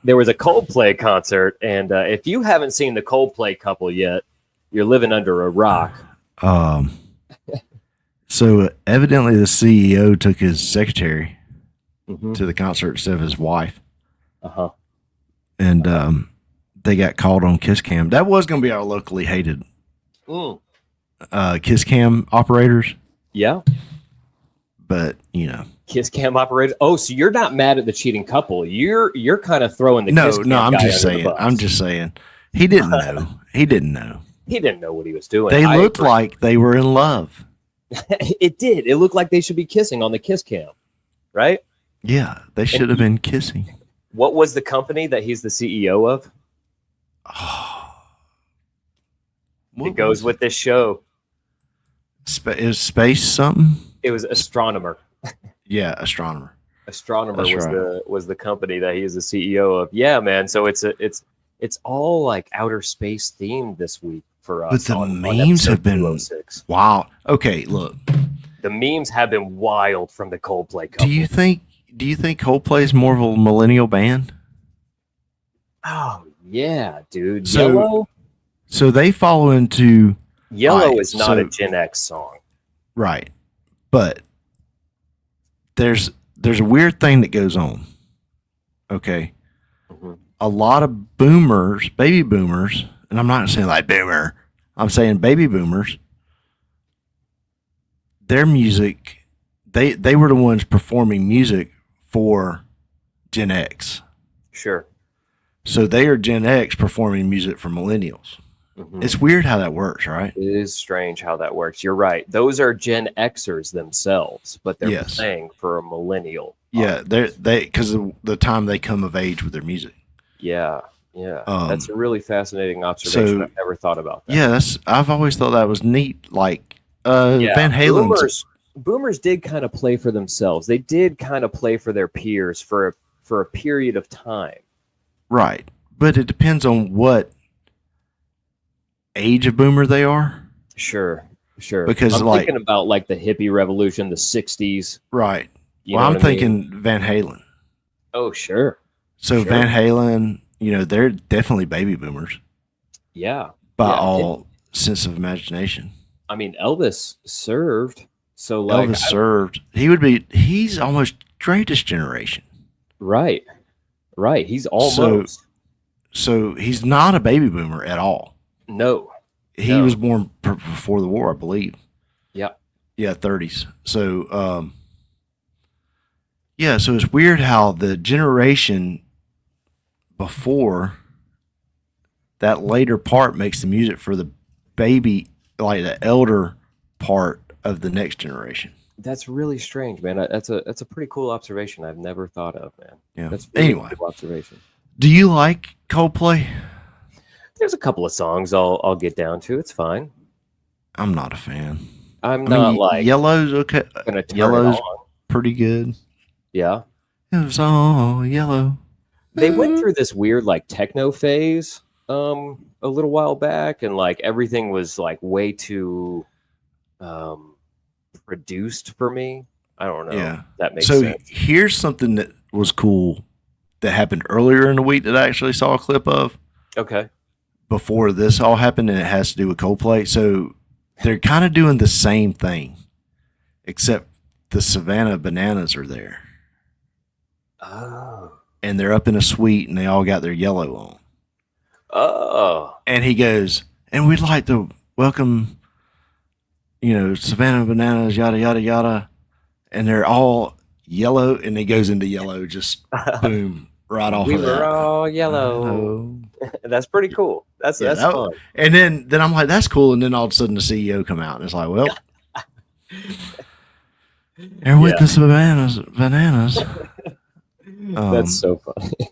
Speaker 1: there was a Coldplay concert, and if you haven't seen the Coldplay couple yet, you're living under a rock.
Speaker 2: So evidently the CEO took his secretary to the concert instead of his wife. And they got called on Kiss Cam. That was going to be our locally hated Kiss Cam operators.
Speaker 1: Yeah.
Speaker 2: But, you know.
Speaker 1: Kiss Cam operators. Oh, so you're not mad at the cheating couple. You're kind of throwing the Kiss Cam
Speaker 2: I'm just saying. He didn't know. He didn't know
Speaker 1: what he was doing.
Speaker 2: They looked like they were in love.
Speaker 1: It did. It looked like they should be kissing on the Kiss Cam, right?
Speaker 2: Yeah, they should have been kissing.
Speaker 1: What was the company that he's the CEO of? It goes with this show.
Speaker 2: Is space something?
Speaker 1: It was Astronomer.
Speaker 2: Yeah, Astronomer.
Speaker 1: Astronomer was the company that he is the CEO of. Yeah, man. So it's all like outer space themed this week for us.
Speaker 2: But the memes have been
Speaker 1: 206.
Speaker 2: Wow. Okay, look.
Speaker 1: The memes have been wild from the Coldplay couple.
Speaker 2: Do you think Coldplay is more of a millennial band?
Speaker 1: Oh yeah, dude. Yellow.
Speaker 2: So they follow into
Speaker 1: Yellow is not a Gen X song.
Speaker 2: Right. But there's a weird thing that goes on. Okay. Mm-hmm. A lot of boomers, baby boomers, and I'm not saying like boomer, I'm saying baby boomers, their music, they were the ones performing music for Gen X.
Speaker 1: Sure.
Speaker 2: So they are Gen X performing music for millennials. Mm-hmm. It's weird how that works, right?
Speaker 1: It is strange how that works. You're right. Those are Gen Xers themselves, but they're playing for a millennial.
Speaker 2: Yeah, they because of the time they come of age with their music.
Speaker 1: Yeah, yeah. That's a really fascinating observation. I've never thought about that.
Speaker 2: Yeah, I've always thought that was neat. Like Van Halen.
Speaker 1: Boomers did kind of play for themselves. They did kind of play for their peers for a period of time.
Speaker 2: Right. But it depends on what age of boomer they are.
Speaker 1: Sure.
Speaker 2: Because
Speaker 1: I'm thinking about like the hippie revolution, the 60s.
Speaker 2: Right. I'm thinking Van Halen.
Speaker 1: Oh, sure.
Speaker 2: So Van Halen, they're definitely baby boomers.
Speaker 1: Yeah.
Speaker 2: By all sense of imagination.
Speaker 1: I mean, Elvis served. So
Speaker 2: Elvis served. He's almost greatest generation.
Speaker 1: Right. He's almost.
Speaker 2: So he's not a baby boomer at all.
Speaker 1: No.
Speaker 2: He was born before the war, I believe.
Speaker 1: Yeah.
Speaker 2: Yeah, 30s. So, so it's weird how the generation before that later part makes the music for the baby, like the elder part of the next generation.
Speaker 1: That's really strange, man. That's a pretty cool observation I've never thought of, man.
Speaker 2: Yeah.
Speaker 1: That's really cool observation.
Speaker 2: Do you like Coldplay?
Speaker 1: There's a couple of songs I'll get down to. It's fine.
Speaker 2: I'm not a fan.
Speaker 1: I mean, like
Speaker 2: Yellow's okay. Yellow's pretty good.
Speaker 1: Yeah.
Speaker 2: It was all yellow.
Speaker 1: They went through this weird like techno phase a little while back, and like everything was like way too produced for me. I don't know.
Speaker 2: Yeah.
Speaker 1: That makes sense.
Speaker 2: So here's something that was cool that happened earlier in the week that I actually saw a clip of.
Speaker 1: Okay.
Speaker 2: Before this all happened, and it has to do with Coldplay. So they're kind of doing the same thing, except the Savannah Bananas are there.
Speaker 1: Oh.
Speaker 2: And they're up in a suite, and they all got their yellow on.
Speaker 1: Oh.
Speaker 2: And he goes, and we'd like to welcome, Savannah Bananas, yada, yada, yada. And they're all yellow, and he goes into yellow, just boom, right off of that.
Speaker 1: We were all yellow. That's pretty cool. That's fun.
Speaker 2: And then I'm like, that's cool. And then all of a sudden the CEO come out, and it's like, well, they're with the bananas.
Speaker 1: That's so funny.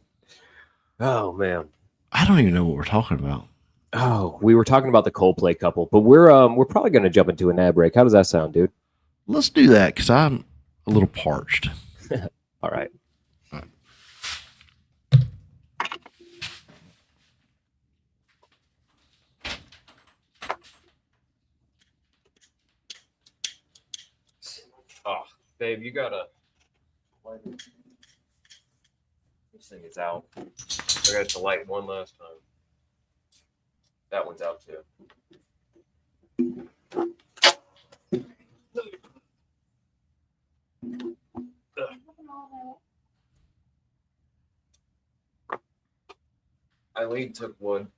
Speaker 1: Oh man,
Speaker 2: I don't even know what we're talking about.
Speaker 1: Oh, we were talking about the Coldplay couple, but we're probably going to jump into an ad break. How does that sound, dude?
Speaker 2: Let's do that because I'm a little parched.
Speaker 1: All right. Oh, babe, you gotta. This thing is out. I got to light one last time. That one's out too. Eileen took one.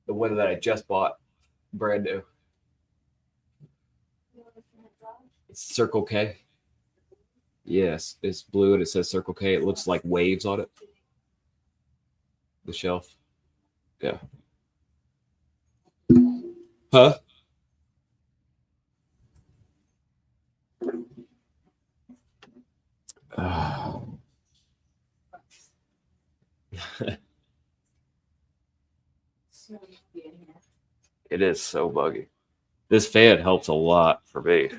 Speaker 1: The one that I just bought. Brand new. It's Circle K. Yes, it's blue and it says Circle K. It looks like waves on it. The shelf. Yeah. Huh? It is so buggy. This fan helps a lot for me.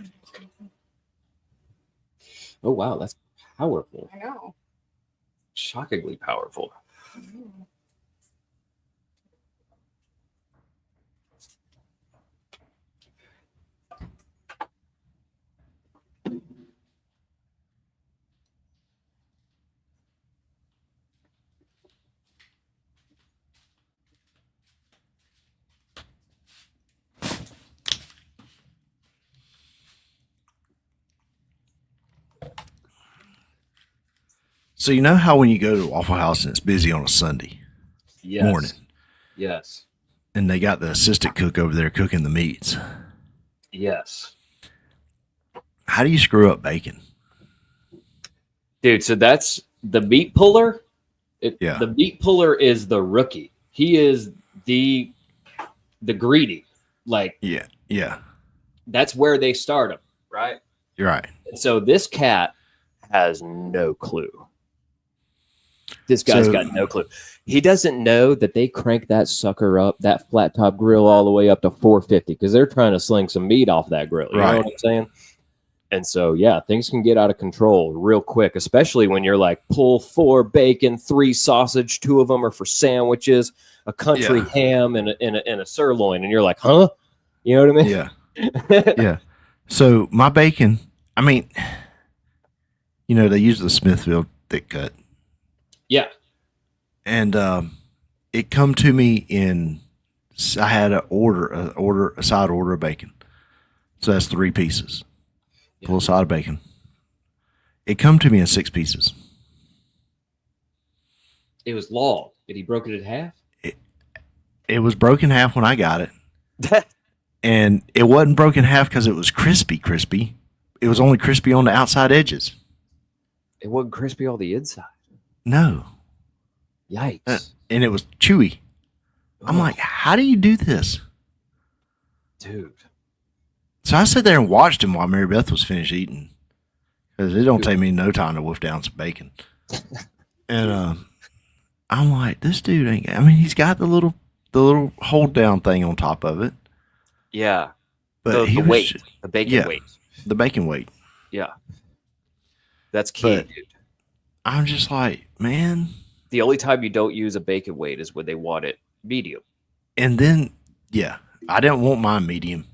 Speaker 1: Oh, wow. That's powerful.
Speaker 3: I know.
Speaker 1: Shockingly powerful.
Speaker 2: So you know how when you go to Waffle House and it's busy on a Sunday morning,
Speaker 1: Yes.
Speaker 2: and they got the assistant cook over there cooking the meats.
Speaker 1: Yes.
Speaker 2: How do you screw up bacon?
Speaker 1: Dude, so that's the meat puller. The meat puller is the rookie. He is the greedy. Like,
Speaker 2: yeah.
Speaker 1: That's where they start him, right?
Speaker 2: You're right.
Speaker 1: So this cat has no clue. This guy's got no clue. He doesn't know that they crank that sucker up, that flat top grill, all the way up to 450 because they're trying to sling some meat off that grill. You know what I'm saying? And so, yeah, things can get out of control real quick, especially when you're like, pull 4 bacon, 3 sausage, 2 of them are for sandwiches, a country ham, and a sirloin. And you're like, huh? You know what I mean?
Speaker 2: Yeah. Yeah. So my bacon, I mean, they use the Smithfield thick cut.
Speaker 1: Yeah.
Speaker 2: And it come to me I had a side order of bacon. So that's 3 pieces. Pull a side of bacon. It come to me in 6 pieces.
Speaker 1: It was long. Did he broke it in half?
Speaker 2: It was broken in half when I got it. And it wasn't broken in half because it was crispy. It was only crispy on the outside edges.
Speaker 1: It wasn't crispy on the inside.
Speaker 2: No.
Speaker 1: Yikes.
Speaker 2: And it was chewy. I'm like, how do you do this?
Speaker 1: Dude.
Speaker 2: So I sat there and watched him while Mary Beth was finished eating. Because it don't take me no time to wolf down some bacon. And I'm like, this dude ain't, I mean, he's got the little hold down thing on top of it.
Speaker 1: Yeah.
Speaker 2: But
Speaker 1: the weight. The bacon weight.
Speaker 2: The bacon weight.
Speaker 1: Yeah. That's key, dude.
Speaker 2: I'm just like, man.
Speaker 1: The only time you don't use a bacon weight is when they want it medium.
Speaker 2: And then, I didn't want mine medium.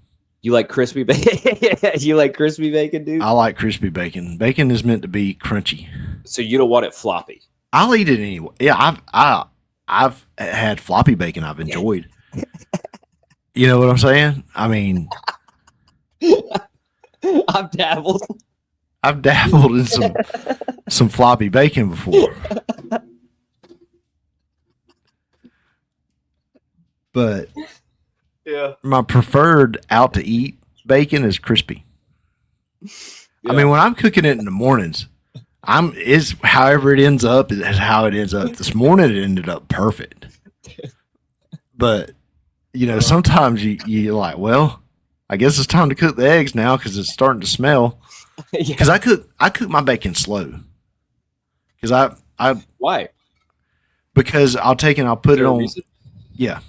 Speaker 1: You like crispy bacon? You like crispy bacon, dude?
Speaker 2: I like crispy bacon. Bacon is meant to be crunchy.
Speaker 1: So you don't want it floppy?
Speaker 2: I'll eat it anyway. Yeah, I've had floppy bacon I've enjoyed. You know what I'm saying? I mean,
Speaker 1: I've dabbled
Speaker 2: in some floppy bacon before. But my preferred out to eat bacon is crispy. I mean, when I'm cooking it in the mornings, however it ends up is how it ends up. This morning it ended up perfect. But sometimes you're like, well, I guess it's time to cook the eggs now because it's starting to smell. Because I cook my bacon slow. Because
Speaker 1: why?
Speaker 2: Because I'll put it on. Yeah.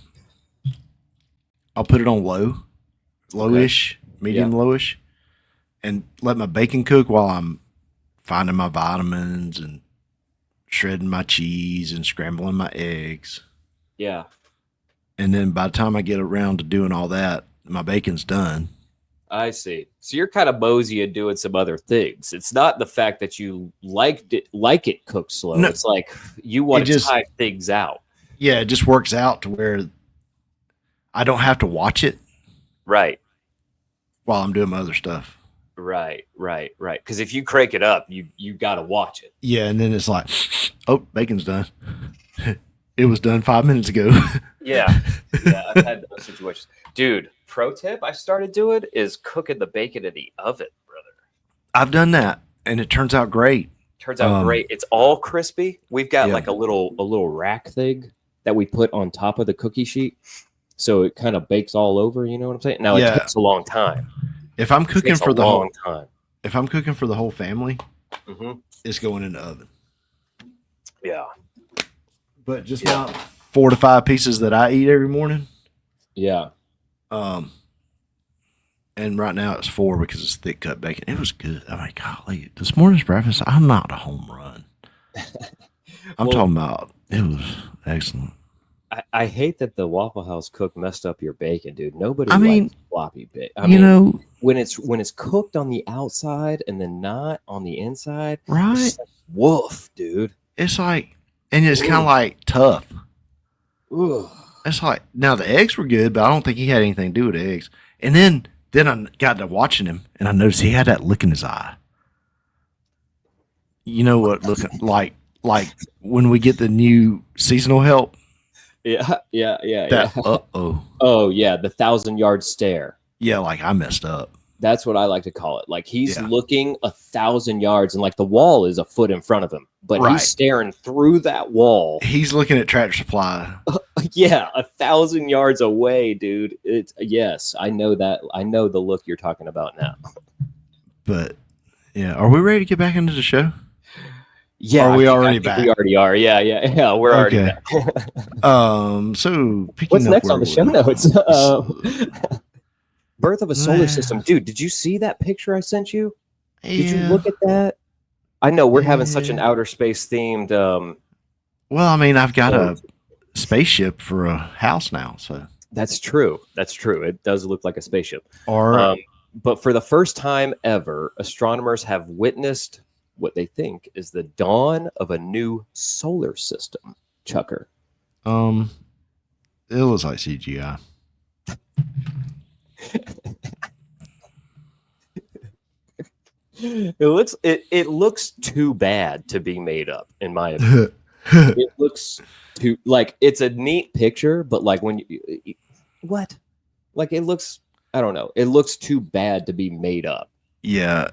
Speaker 2: I'll put it on lowish, medium lowish, and let my bacon cook while I'm finding my vitamins and shredding my cheese and scrambling my eggs.
Speaker 1: Yeah.
Speaker 2: And then by the time I get around to doing all that, my bacon's done.
Speaker 1: I see. So you're kind of mosey and doing some other things. It's not the fact that you like it cooked slow. No, it's like you want to type things out.
Speaker 2: Yeah, it just works out to where I don't have to watch it.
Speaker 1: Right.
Speaker 2: While I'm doing my other stuff.
Speaker 1: Right. Because if you crank it up, you got to watch it.
Speaker 2: Yeah, and then it's like, oh, bacon's done. It was done 5 minutes ago.
Speaker 1: Yeah, I've had those situations. Dude, pro tip I started doing is cooking the bacon in the oven, brother.
Speaker 2: I've done that, and it turns out great.
Speaker 1: Great. It's all crispy. We've got like a little rack thing that we put on top of the cookie sheet. So it kind of bakes all over, you know what I'm saying? Now it takes a long time.
Speaker 2: If I'm cooking for the whole time, if I'm cooking for the whole family, it's going in the oven.
Speaker 1: Yeah.
Speaker 2: But just about 4 to 5 pieces that I eat every morning.
Speaker 1: Yeah.
Speaker 2: And right now it's 4 because it's thick cut bacon. It was good. I'm like, golly, this morning's breakfast, I'm not a home run. I'm talking about it was excellent.
Speaker 1: I hate that the Waffle House cook messed up your bacon, dude. Nobody likes floppy bacon. I mean, when it's cooked on the outside and then not on the inside,
Speaker 2: right?
Speaker 1: It's like, woof, dude.
Speaker 2: It's like, and it's kind of like tough.
Speaker 1: Ugh.
Speaker 2: It's like, now the eggs were good, but I don't think he had anything to do with the eggs. And then I got to watching him, and I noticed he had that look in his eye. You know what? Looking like like when we get the new seasonal help.
Speaker 1: Yeah. Oh yeah, the 1,000-yard stare.
Speaker 2: Yeah, like I messed up.
Speaker 1: That's what I like to call it. Like he's
Speaker 2: Yeah.
Speaker 1: looking 1,000 yards, and like the wall is a foot in front of him, but
Speaker 2: Right.
Speaker 1: he's staring through that wall.
Speaker 2: He's looking at Tractor Supply.
Speaker 1: Yeah, 1,000 yards away, dude. It's yes, I know that. I know the look you're talking about now.
Speaker 2: But yeah, are we ready to get back into the show?
Speaker 1: Yeah,
Speaker 2: are we already back?
Speaker 1: We already are. Yeah. We're already back.
Speaker 2: So
Speaker 1: what's next on the show notes? Birth of a solar system, dude. Did you see that picture I sent you? Did you look at that? I know we're having such an outer space themed.
Speaker 2: Well, I mean, I've got a spaceship for a house now, so
Speaker 1: that's true. That's true. It does look like a spaceship.
Speaker 2: Or,
Speaker 1: but for the first time ever, astronomers have witnessed what they think is the dawn of a new solar system. Chucker.
Speaker 2: It looks like CGI.
Speaker 1: It looks too bad to be made up, in my opinion. It looks too like it's a neat picture, but like when you what? Like it looks, I don't know. It looks too bad to be made up.
Speaker 2: Yeah.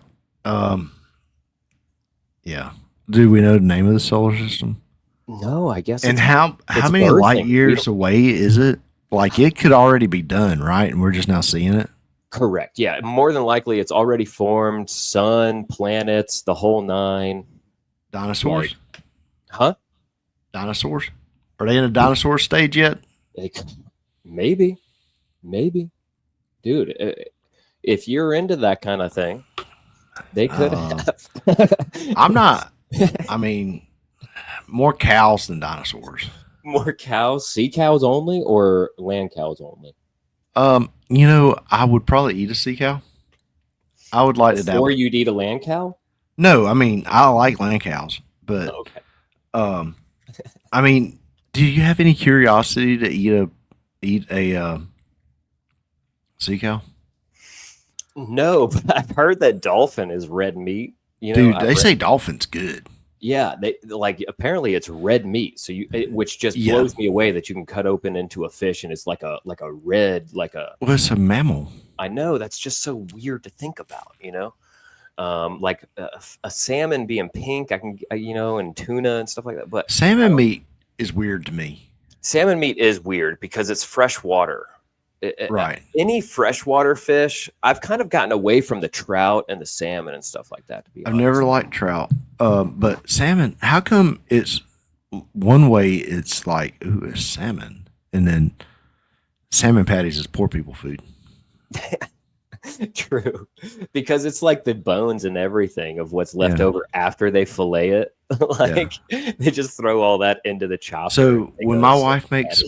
Speaker 2: Yeah. Do we know the name of the solar system?
Speaker 1: No, I guess.
Speaker 2: And how many light years away is it? Like it could already be done, right? And we're just now seeing it.
Speaker 1: Correct. Yeah, more than likely it's already formed. Sun, planets, the whole nine.
Speaker 2: Dinosaurs?
Speaker 1: Huh?
Speaker 2: Dinosaurs? Are they in a dinosaur stage yet?
Speaker 1: Maybe. Dude, if you're into that kind of thing, they could have.
Speaker 2: I'm not. I mean, more cows than dinosaurs.
Speaker 1: More cows? Sea cows only or land cows only?
Speaker 2: You know, I would probably eat a sea cow. I would like to dabble.
Speaker 1: Or you'd eat a land cow?
Speaker 2: No, I mean, I like land cows, but
Speaker 1: okay.
Speaker 2: I mean, do you have any curiosity to eat a sea cow?
Speaker 1: No, but I've heard that dolphin is red meat. You know,
Speaker 2: dude, they say dolphin's good.
Speaker 1: Yeah, they like apparently it's red meat. So which just blows me away that you can cut open into a fish and it's like a red
Speaker 2: Well, it's a mammal.
Speaker 1: I know, that's just so weird to think about. You know, like a salmon being pink, I can and tuna and stuff like that. But
Speaker 2: salmon meat is weird to me.
Speaker 1: Salmon meat is weird because it's fresh water.
Speaker 2: Right.
Speaker 1: Any freshwater fish, I've kind of gotten away from the trout and the salmon and stuff like that. To be honest,
Speaker 2: I've never liked trout, but salmon. How come it's one way? It's like it's salmon, and then salmon patties is poor people food.
Speaker 1: True, because it's like the bones and everything of what's left over after they fillet it. They just throw all that into the chopper.
Speaker 2: So when my wife makes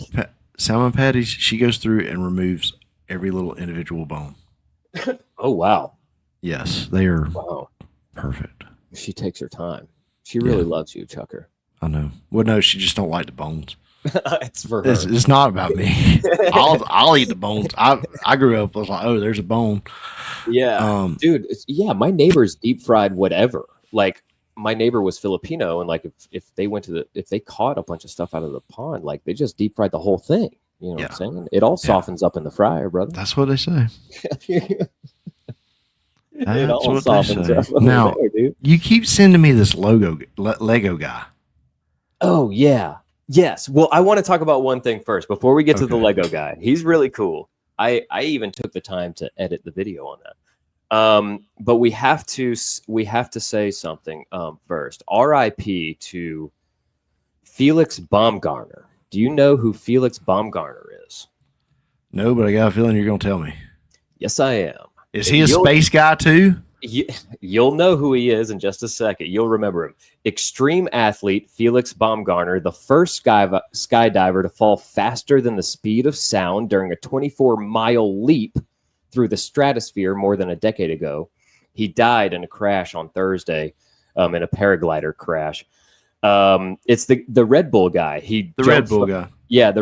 Speaker 2: salmon patties, she goes through and removes every little individual bone.
Speaker 1: Oh, wow.
Speaker 2: Yes, they are perfect.
Speaker 1: She takes her time. She really loves you, Chucker.
Speaker 2: I know. Well, no, she just don't like the bones.
Speaker 1: It's for her.
Speaker 2: It's not about me. I'll eat the bones. I grew up, I was like, oh, there's a bone.
Speaker 1: Yeah. Dude, my neighbors deep fried whatever. Like, my neighbor was Filipino, and like if they went to if they caught a bunch of stuff out of the pond, like they just deep fried the whole thing. You know what I'm saying? It all softens up in the fryer, brother.
Speaker 2: That's what they say.
Speaker 1: It all softens up.
Speaker 2: Now, dude. You keep sending me this Lego guy.
Speaker 1: Oh yeah, yes. Well, I want to talk about one thing first before we get to the Lego guy. He's really cool. I even took the time to edit the video on that. But we have to say something first. R.I.P. to Felix Baumgartner. Do you know who Felix Baumgartner is?
Speaker 2: No, but I got a feeling you're going to tell me.
Speaker 1: Yes, I am.
Speaker 2: Is he a space guy too?
Speaker 1: You'll know who he is in just a second. You'll remember him. Extreme athlete Felix Baumgartner, the first skydiver to fall faster than the speed of sound during a 24-mile leap through the stratosphere more than a decade ago. He died in a crash on Thursday, in a paraglider crash. It's the Red Bull guy. The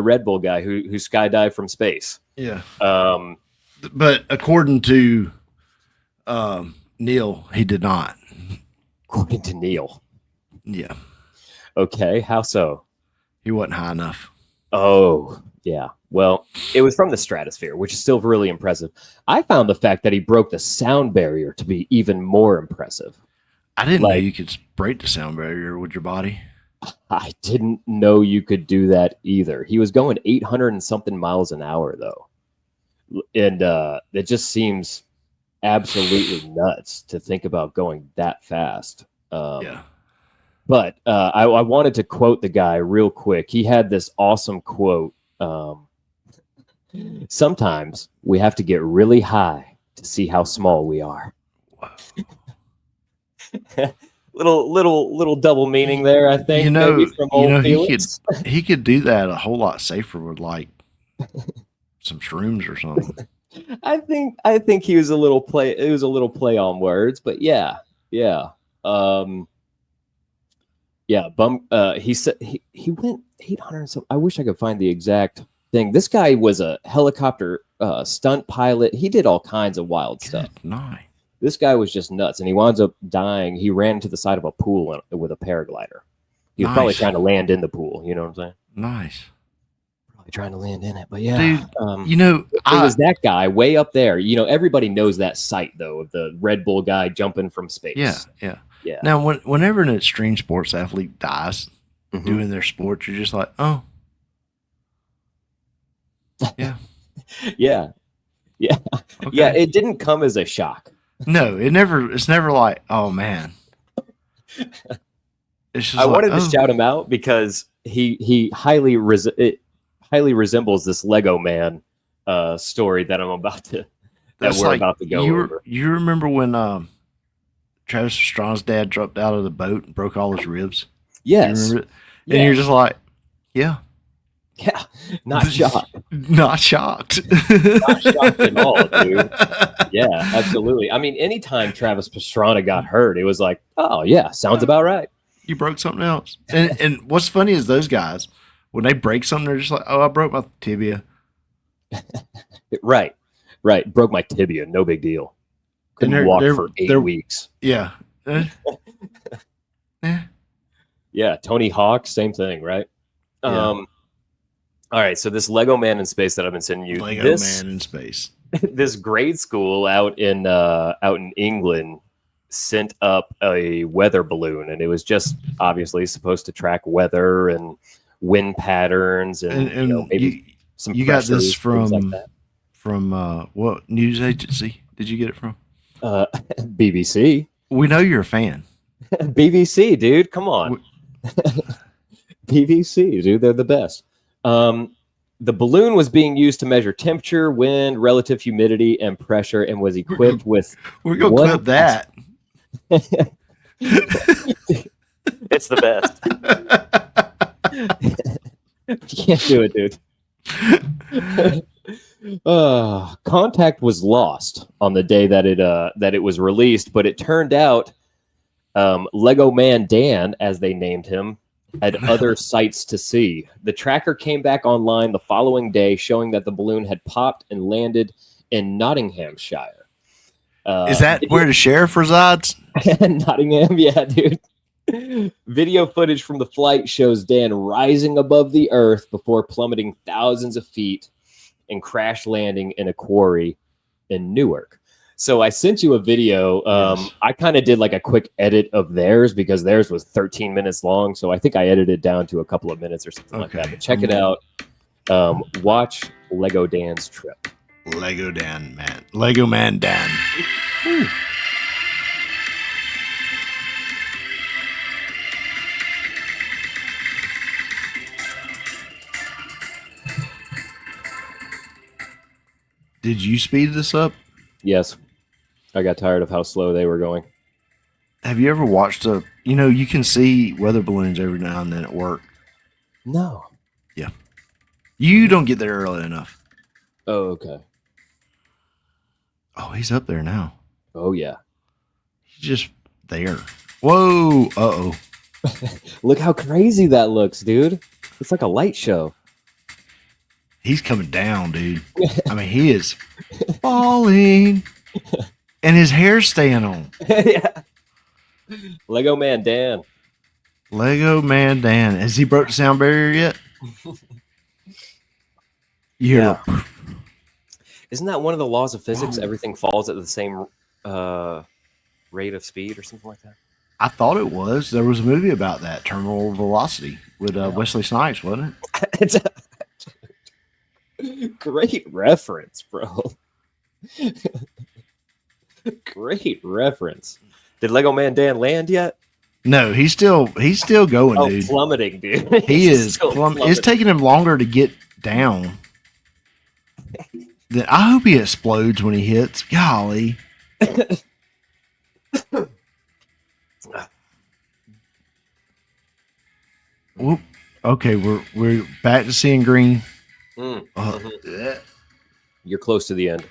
Speaker 1: Red Bull guy who skydived from space.
Speaker 2: Yeah. But according to Neil, he did not.
Speaker 1: According to Neil.
Speaker 2: Yeah.
Speaker 1: Okay, how so?
Speaker 2: He wasn't high enough.
Speaker 1: Oh, yeah. Well, it was from the stratosphere, which is still really impressive. I found the fact that he broke the sound barrier to be even more impressive.
Speaker 2: I didn't know
Speaker 1: Like,
Speaker 2: you could break the sound barrier with your body.
Speaker 1: I didn't know you could do that either. He was going 800 and something miles an hour, though. And it just seems absolutely nuts to think about going that fast.
Speaker 2: Yeah.
Speaker 1: But I wanted to quote the guy real quick. He had this awesome quote. Sometimes we have to get really high to see how small we are.
Speaker 2: Wow.
Speaker 1: little double meaning there, I think, maybe from old Felix.
Speaker 2: he could do that a whole lot safer with like some shrooms or something.
Speaker 1: I think he was a little play. It was a little play on words, but yeah. He said he went 800. So I wish I could find the exact thing. This guy was a helicopter stunt pilot. He did all kinds of wild stuff.
Speaker 2: Nice.
Speaker 1: This guy was just nuts, and he winds up dying. He ran to the side of a pool with a paraglider. He was probably trying to land in the pool. You know what I'm saying?
Speaker 2: Nice.
Speaker 1: Probably trying to land in it, but yeah,
Speaker 2: dude. It was
Speaker 1: that guy way up there. Everybody knows that sight though of the Red Bull guy jumping from space.
Speaker 2: Yeah. Now, whenever an extreme sports athlete dies doing their sport, you're just like, oh, yeah,
Speaker 1: yeah. Okay. Yeah. It didn't come as a shock.
Speaker 2: No, it's never like, oh man.
Speaker 1: It's just I wanted to shout him out because he highly resembles this Lego Man story that we're about to go over.
Speaker 2: You remember when Travis Pastrana's dad dropped out of the boat and broke all his ribs?
Speaker 1: Yes.
Speaker 2: You remember it? Yeah. And you're just like, yeah.
Speaker 1: Yeah, not shocked.
Speaker 2: Not shocked.
Speaker 1: Not shocked at all, dude. Yeah, absolutely. I mean, anytime Travis Pastrana got hurt, it was like, oh, yeah, sounds about right.
Speaker 2: You broke something else. And what's funny is those guys, when they break something, they're just like, oh, I broke my tibia.
Speaker 1: Right. Broke my tibia. No big deal. Couldn't walk for 8 weeks.
Speaker 2: Yeah.
Speaker 1: Yeah, Tony Hawk, same thing, right?
Speaker 2: Yeah.
Speaker 1: All right, so this Lego Man in Space that I've been sending you.
Speaker 2: Man in Space.
Speaker 1: This grade school out in England sent up a weather balloon, and it was just obviously supposed to track weather and wind patterns and maybe some.
Speaker 2: You got this from what news agency did you get it from?
Speaker 1: BBC.
Speaker 2: We know you're a fan.
Speaker 1: BBC, dude, come on. BBC, dude, they're the best. The balloon was being used to measure temperature, wind, relative humidity, and pressure, and was equipped with.
Speaker 2: We're gonna clip that.
Speaker 1: It's the best. You can't do it, dude. Contact was lost on the day that it was released, but it turned out Lego Man Dan, as they named him, had other sights to see. The tracker came back online the following day, showing that the balloon had popped and landed in Nottinghamshire.
Speaker 2: Is that where the sheriff resides?
Speaker 1: Nottingham, yeah, dude. Video footage from the flight shows Dan rising above the earth before plummeting thousands of feet and crash landing in a quarry in Newark. So I sent you a video. Yes. I kind of did like a quick edit of theirs because theirs was 13 minutes long. So I think I edited it down to a couple of minutes or something like that. But check it out. Watch Lego Dan's trip.
Speaker 2: Lego Man Dan. Woo. Did you speed this up?
Speaker 1: Yes. I got tired of how slow they were going.
Speaker 2: Have you ever watched you can see weather balloons every now and then at work.
Speaker 1: No.
Speaker 2: Yeah. You don't get there early enough.
Speaker 1: Oh, okay.
Speaker 2: Oh, he's up there now.
Speaker 1: Oh, yeah.
Speaker 2: He's just there. Whoa. Uh-oh.
Speaker 1: Look how crazy that looks, dude. It's like a light show.
Speaker 2: He's coming down, dude. I mean, he is falling. And his hair's staying on.
Speaker 1: Yeah. Lego Man Dan.
Speaker 2: Lego Man Dan. Has he broke the sound barrier yet? You hear the...
Speaker 1: Isn't that one of the laws of physics? Whoa. Everything falls at the same rate of speed or something like that?
Speaker 2: I thought it was. There was a movie about that, Terminal Velocity, with Wesley Snipes, wasn't
Speaker 1: it? Great reference, bro. Great reference. Did Lego Man Dan land yet?
Speaker 2: No, he's still going, dude.
Speaker 1: Plummeting, dude.
Speaker 2: He is plummeting. It's taking him longer to get down. I hope he explodes when he hits. Golly. Whoop. Okay, we're back to seeing green.
Speaker 1: You're close to the end.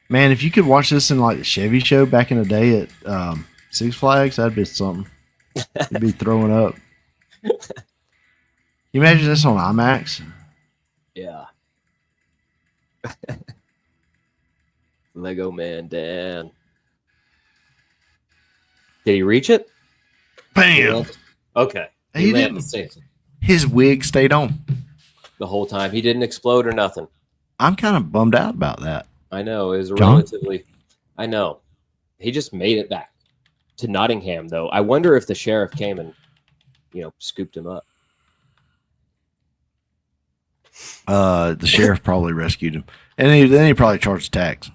Speaker 2: Man, if you could watch this in like the Chevy show back in the day at Six Flags, that'd be something. You'd be throwing up. You imagine this on IMAX?
Speaker 1: Yeah. Lego Man Dan. Did he reach it?
Speaker 2: Bam.
Speaker 1: Okay.
Speaker 2: He didn't. His wig stayed on
Speaker 1: the whole time. He didn't explode or nothing. I'm
Speaker 2: kind of bummed out about that.
Speaker 1: I know. It was relatively. I know. He just made it back to Nottingham, though. I wonder if the sheriff came and, scooped him up.
Speaker 2: The sheriff probably rescued him, and then he probably charged tax.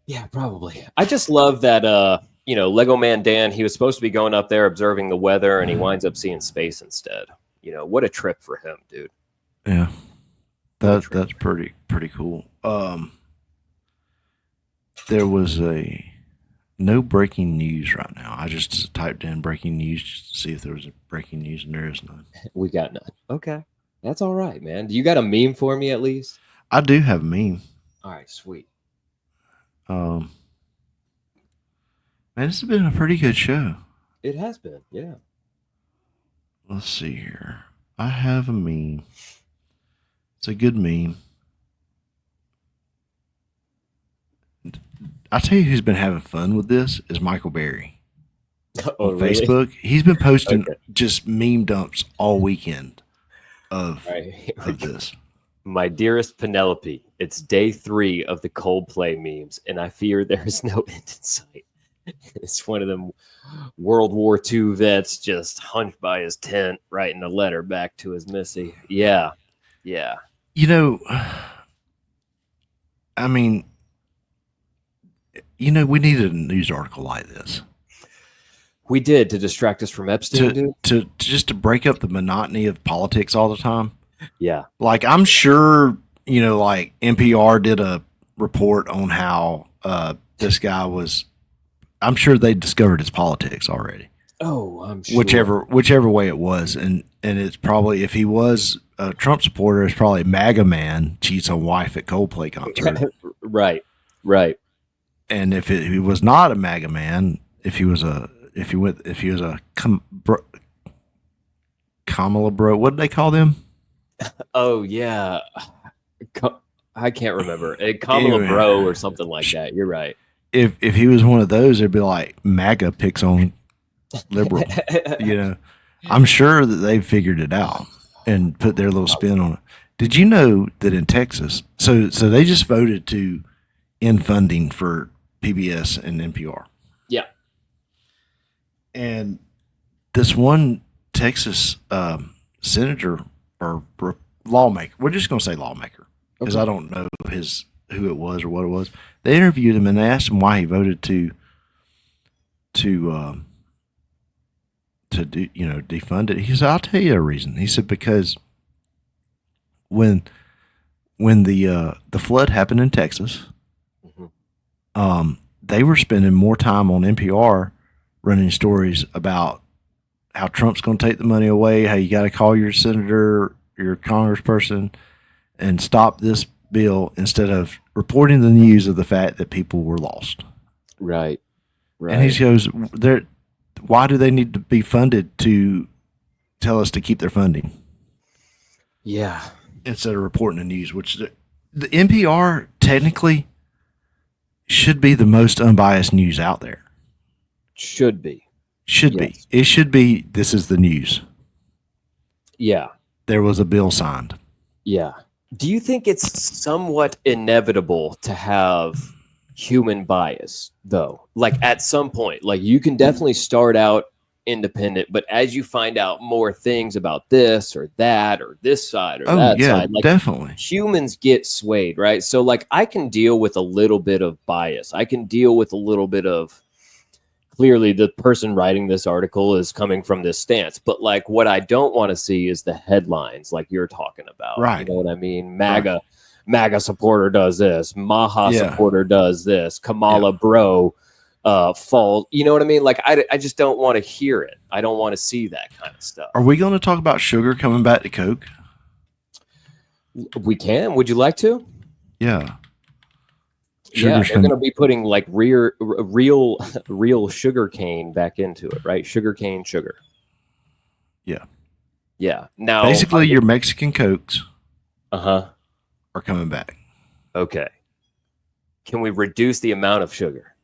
Speaker 1: Yeah, probably. I just love that. Lego Man Dan. He was supposed to be going up there observing the weather, and he winds up seeing space instead. What a trip for him, dude.
Speaker 2: Yeah, that's pretty cool. There was no breaking news right now. I just typed in breaking news just to see if there was a breaking news, and there is none.
Speaker 1: We got none. Okay, that's all right, man. Do you got a meme for me at least?
Speaker 2: I do have a meme.
Speaker 1: All right, sweet.
Speaker 2: Man, this has been a pretty good show.
Speaker 1: It has been, yeah.
Speaker 2: Let's see here. I have a meme. It's a good meme. I'll tell you who's been having fun with this is Michael Berry. On Facebook. He's been posting just meme dumps all weekend of this.
Speaker 1: My dearest Penelope, it's day 3 of the Coldplay memes, and I fear there is no end in sight. It's one of them World War II vets just hunched by his tent, writing a letter back to his missy. Yeah.
Speaker 2: I mean, we needed a news article like this.
Speaker 1: We did, to distract us from Epstein,
Speaker 2: dude. To break up the monotony of politics all the time.
Speaker 1: Yeah.
Speaker 2: Like, I'm sure, like NPR did a report on how this guy was. I'm sure they discovered his politics already.
Speaker 1: Oh, I'm sure.
Speaker 2: Whichever way it was. And it's probably, if he was a Trump supporter, it's probably MAGA man cheats on wife at Coldplay concert.
Speaker 1: Right.
Speaker 2: And if he was not a MAGA man, if he was a Kamala bro, what did they call them?
Speaker 1: Oh yeah, I can't remember. Kamala bro or something like that. You're right.
Speaker 2: If he was one of those, it'd be like MAGA picks on liberal. I'm sure that they figured it out and put their little spin on it. Did you know that in Texas, so they just voted to end funding for PBS and NPR?
Speaker 1: Yeah.
Speaker 2: And this one Texas senator or lawmaker, we're just going to say lawmaker, because I don't know who it was or what it was. They interviewed him and they asked him why he voted to defund it. He said, "I'll tell you a reason." He said, because when the flood happened in Texas, they were spending more time on NPR running stories about how Trump's going to take the money away, how you got to call your senator, your congressperson, and stop this bill, instead of reporting the news of the fact that people were lost.
Speaker 1: Right.
Speaker 2: And he goes, why do they need to be funded to tell us to keep their funding?
Speaker 1: Yeah.
Speaker 2: Instead of reporting the news, which the NPR technically should be the most unbiased news out there.
Speaker 1: Should be.
Speaker 2: Should be. It should be. This is the news.
Speaker 1: Yeah.
Speaker 2: There was a bill signed.
Speaker 1: Yeah. Do you think it's somewhat inevitable to have human bias, though? Like at some point, like you can definitely start out independent, but as you find out more things about this or that or this side or that side, like
Speaker 2: definitely
Speaker 1: humans get swayed, right? So like I can deal with a little bit of bias. I can deal with a little bit of clearly the person writing this article is coming from this stance, but like what I don't want to see is the headlines like you're talking about.
Speaker 2: Right.
Speaker 1: You know what I mean? MAGA supporter does this, Maha supporter does this, Kamala bro fall. You know what I mean? Like I just don't want to hear it. I don't want to see that kind of stuff.
Speaker 2: Are we going to talk about sugar coming back to Coke?
Speaker 1: We can. Would you like to?
Speaker 2: Yeah.
Speaker 1: They're going to be putting like real sugar cane back into it, right? Sugar cane sugar.
Speaker 2: Yeah.
Speaker 1: Yeah. Now,
Speaker 2: basically, your Mexican Cokes
Speaker 1: are
Speaker 2: coming back.
Speaker 1: Okay. Can we reduce the amount of sugar?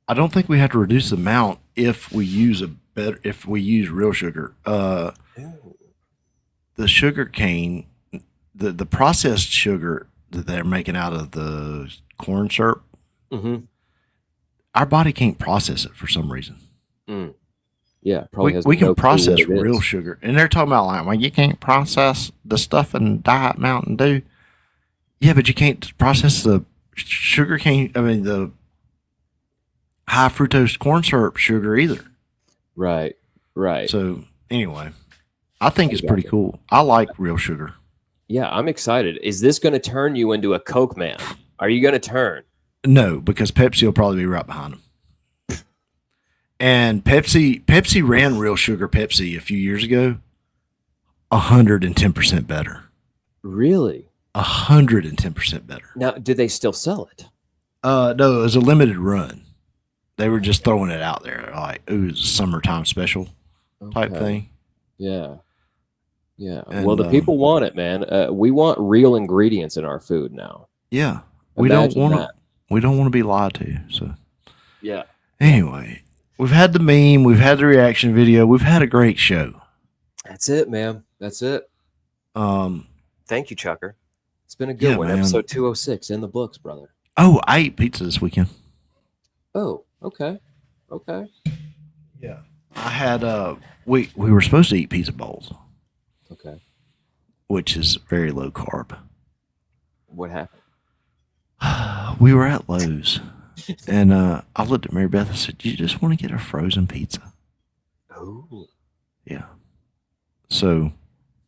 Speaker 2: I don't think we have to reduce the amount if we use real sugar. The sugar cane, the processed sugar that they're making out of the corn syrup, our body can't process it for some reason.
Speaker 1: Yeah, probably
Speaker 2: we can process real sugar, and they're talking about like, well, you can't process the stuff in Diet Mountain Dew. Yeah, but you can't process the sugar cane. I mean, the high fructose corn syrup sugar either.
Speaker 1: Right.
Speaker 2: So anyway, I think it's pretty cool. I like real sugar.
Speaker 1: Yeah, I'm excited. Is this going to turn you into a Coke man? Are you going to turn?
Speaker 2: No, because Pepsi will probably be right behind them. And Pepsi ran real sugar Pepsi a few years ago. 110% better.
Speaker 1: Really?
Speaker 2: 110% better.
Speaker 1: Now, do they still sell it?
Speaker 2: No, it was a limited run. They were just throwing it out there, like it was a summertime special type thing.
Speaker 1: Yeah. Yeah. And, well, the people want it, man. We want real ingredients in our food now.
Speaker 2: Yeah. We don't want to be lied to. So
Speaker 1: yeah.
Speaker 2: Anyway, we've had the meme, we've had the reaction video, we've had a great show.
Speaker 1: That's it, man. That's it. Thank you, Chucker. It's been a good one.
Speaker 2: Man.
Speaker 1: Episode 206 in the books, brother.
Speaker 2: Oh, I ate pizza this weekend.
Speaker 1: Oh, okay.
Speaker 2: Yeah. I had we were supposed to eat pizza bowls.
Speaker 1: Okay.
Speaker 2: Which is very low carb.
Speaker 1: What happened?
Speaker 2: We were at Lowe's, and I looked at Mary Beth and said, "Do you just want to get a frozen pizza?"
Speaker 1: Oh.
Speaker 2: Yeah. So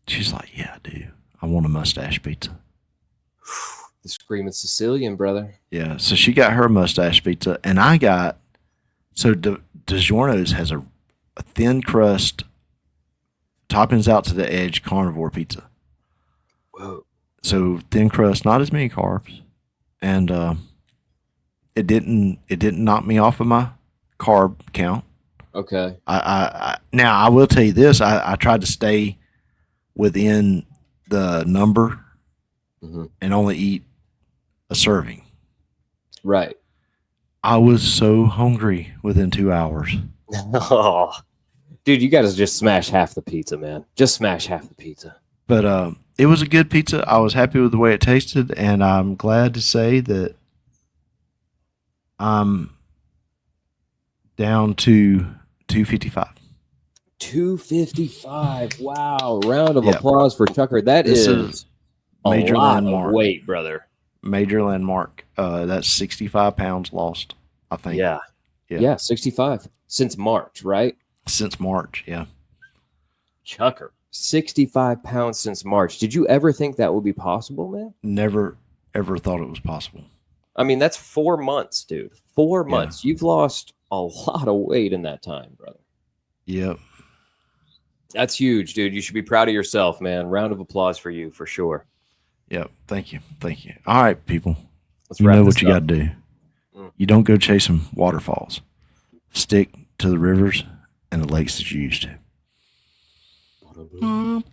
Speaker 2: she's like, "Yeah, I do. I want a mustache pizza."
Speaker 1: The screaming Sicilian, brother.
Speaker 2: Yeah. So she got her mustache pizza, and I got DiGiorno's has a thin crust, toppings out to the edge carnivore pizza.
Speaker 1: Whoa.
Speaker 2: So thin crust, not as many carbs, and it didn't knock me off of my carb count.
Speaker 1: Okay.
Speaker 2: I now I will tell you this: I tried to stay within the number and only eat a serving.
Speaker 1: Right.
Speaker 2: I was so hungry within 2 hours.
Speaker 1: Oh, dude, you got to just smash half the pizza, man. Just smash half the pizza.
Speaker 2: But it was a good pizza. I was happy with the way it tasted, and I'm glad to say that I'm down to 255.
Speaker 1: 255. Wow. Round of applause for Chucker. This is a
Speaker 2: major
Speaker 1: lot
Speaker 2: landmark.
Speaker 1: Of weight, brother.
Speaker 2: Major landmark. That's 65 pounds lost, I think.
Speaker 1: Yeah, 65. Since March, right?
Speaker 2: Since March, yeah.
Speaker 1: Chucker. 65 pounds since March. Did you ever think that would be possible, man?
Speaker 2: Never, ever thought it was possible.
Speaker 1: I mean, that's 4 months, dude. 4 months. You've lost a lot of weight in that time, brother.
Speaker 2: Yep.
Speaker 1: That's huge, dude. You should be proud of yourself, man. Round of applause for you, for sure.
Speaker 2: Yep. Thank you. All right, people.
Speaker 1: Let's
Speaker 2: you
Speaker 1: wrap
Speaker 2: know
Speaker 1: this
Speaker 2: what you got to do. You don't go chasing waterfalls. Stick to the rivers and the lakes that you used to.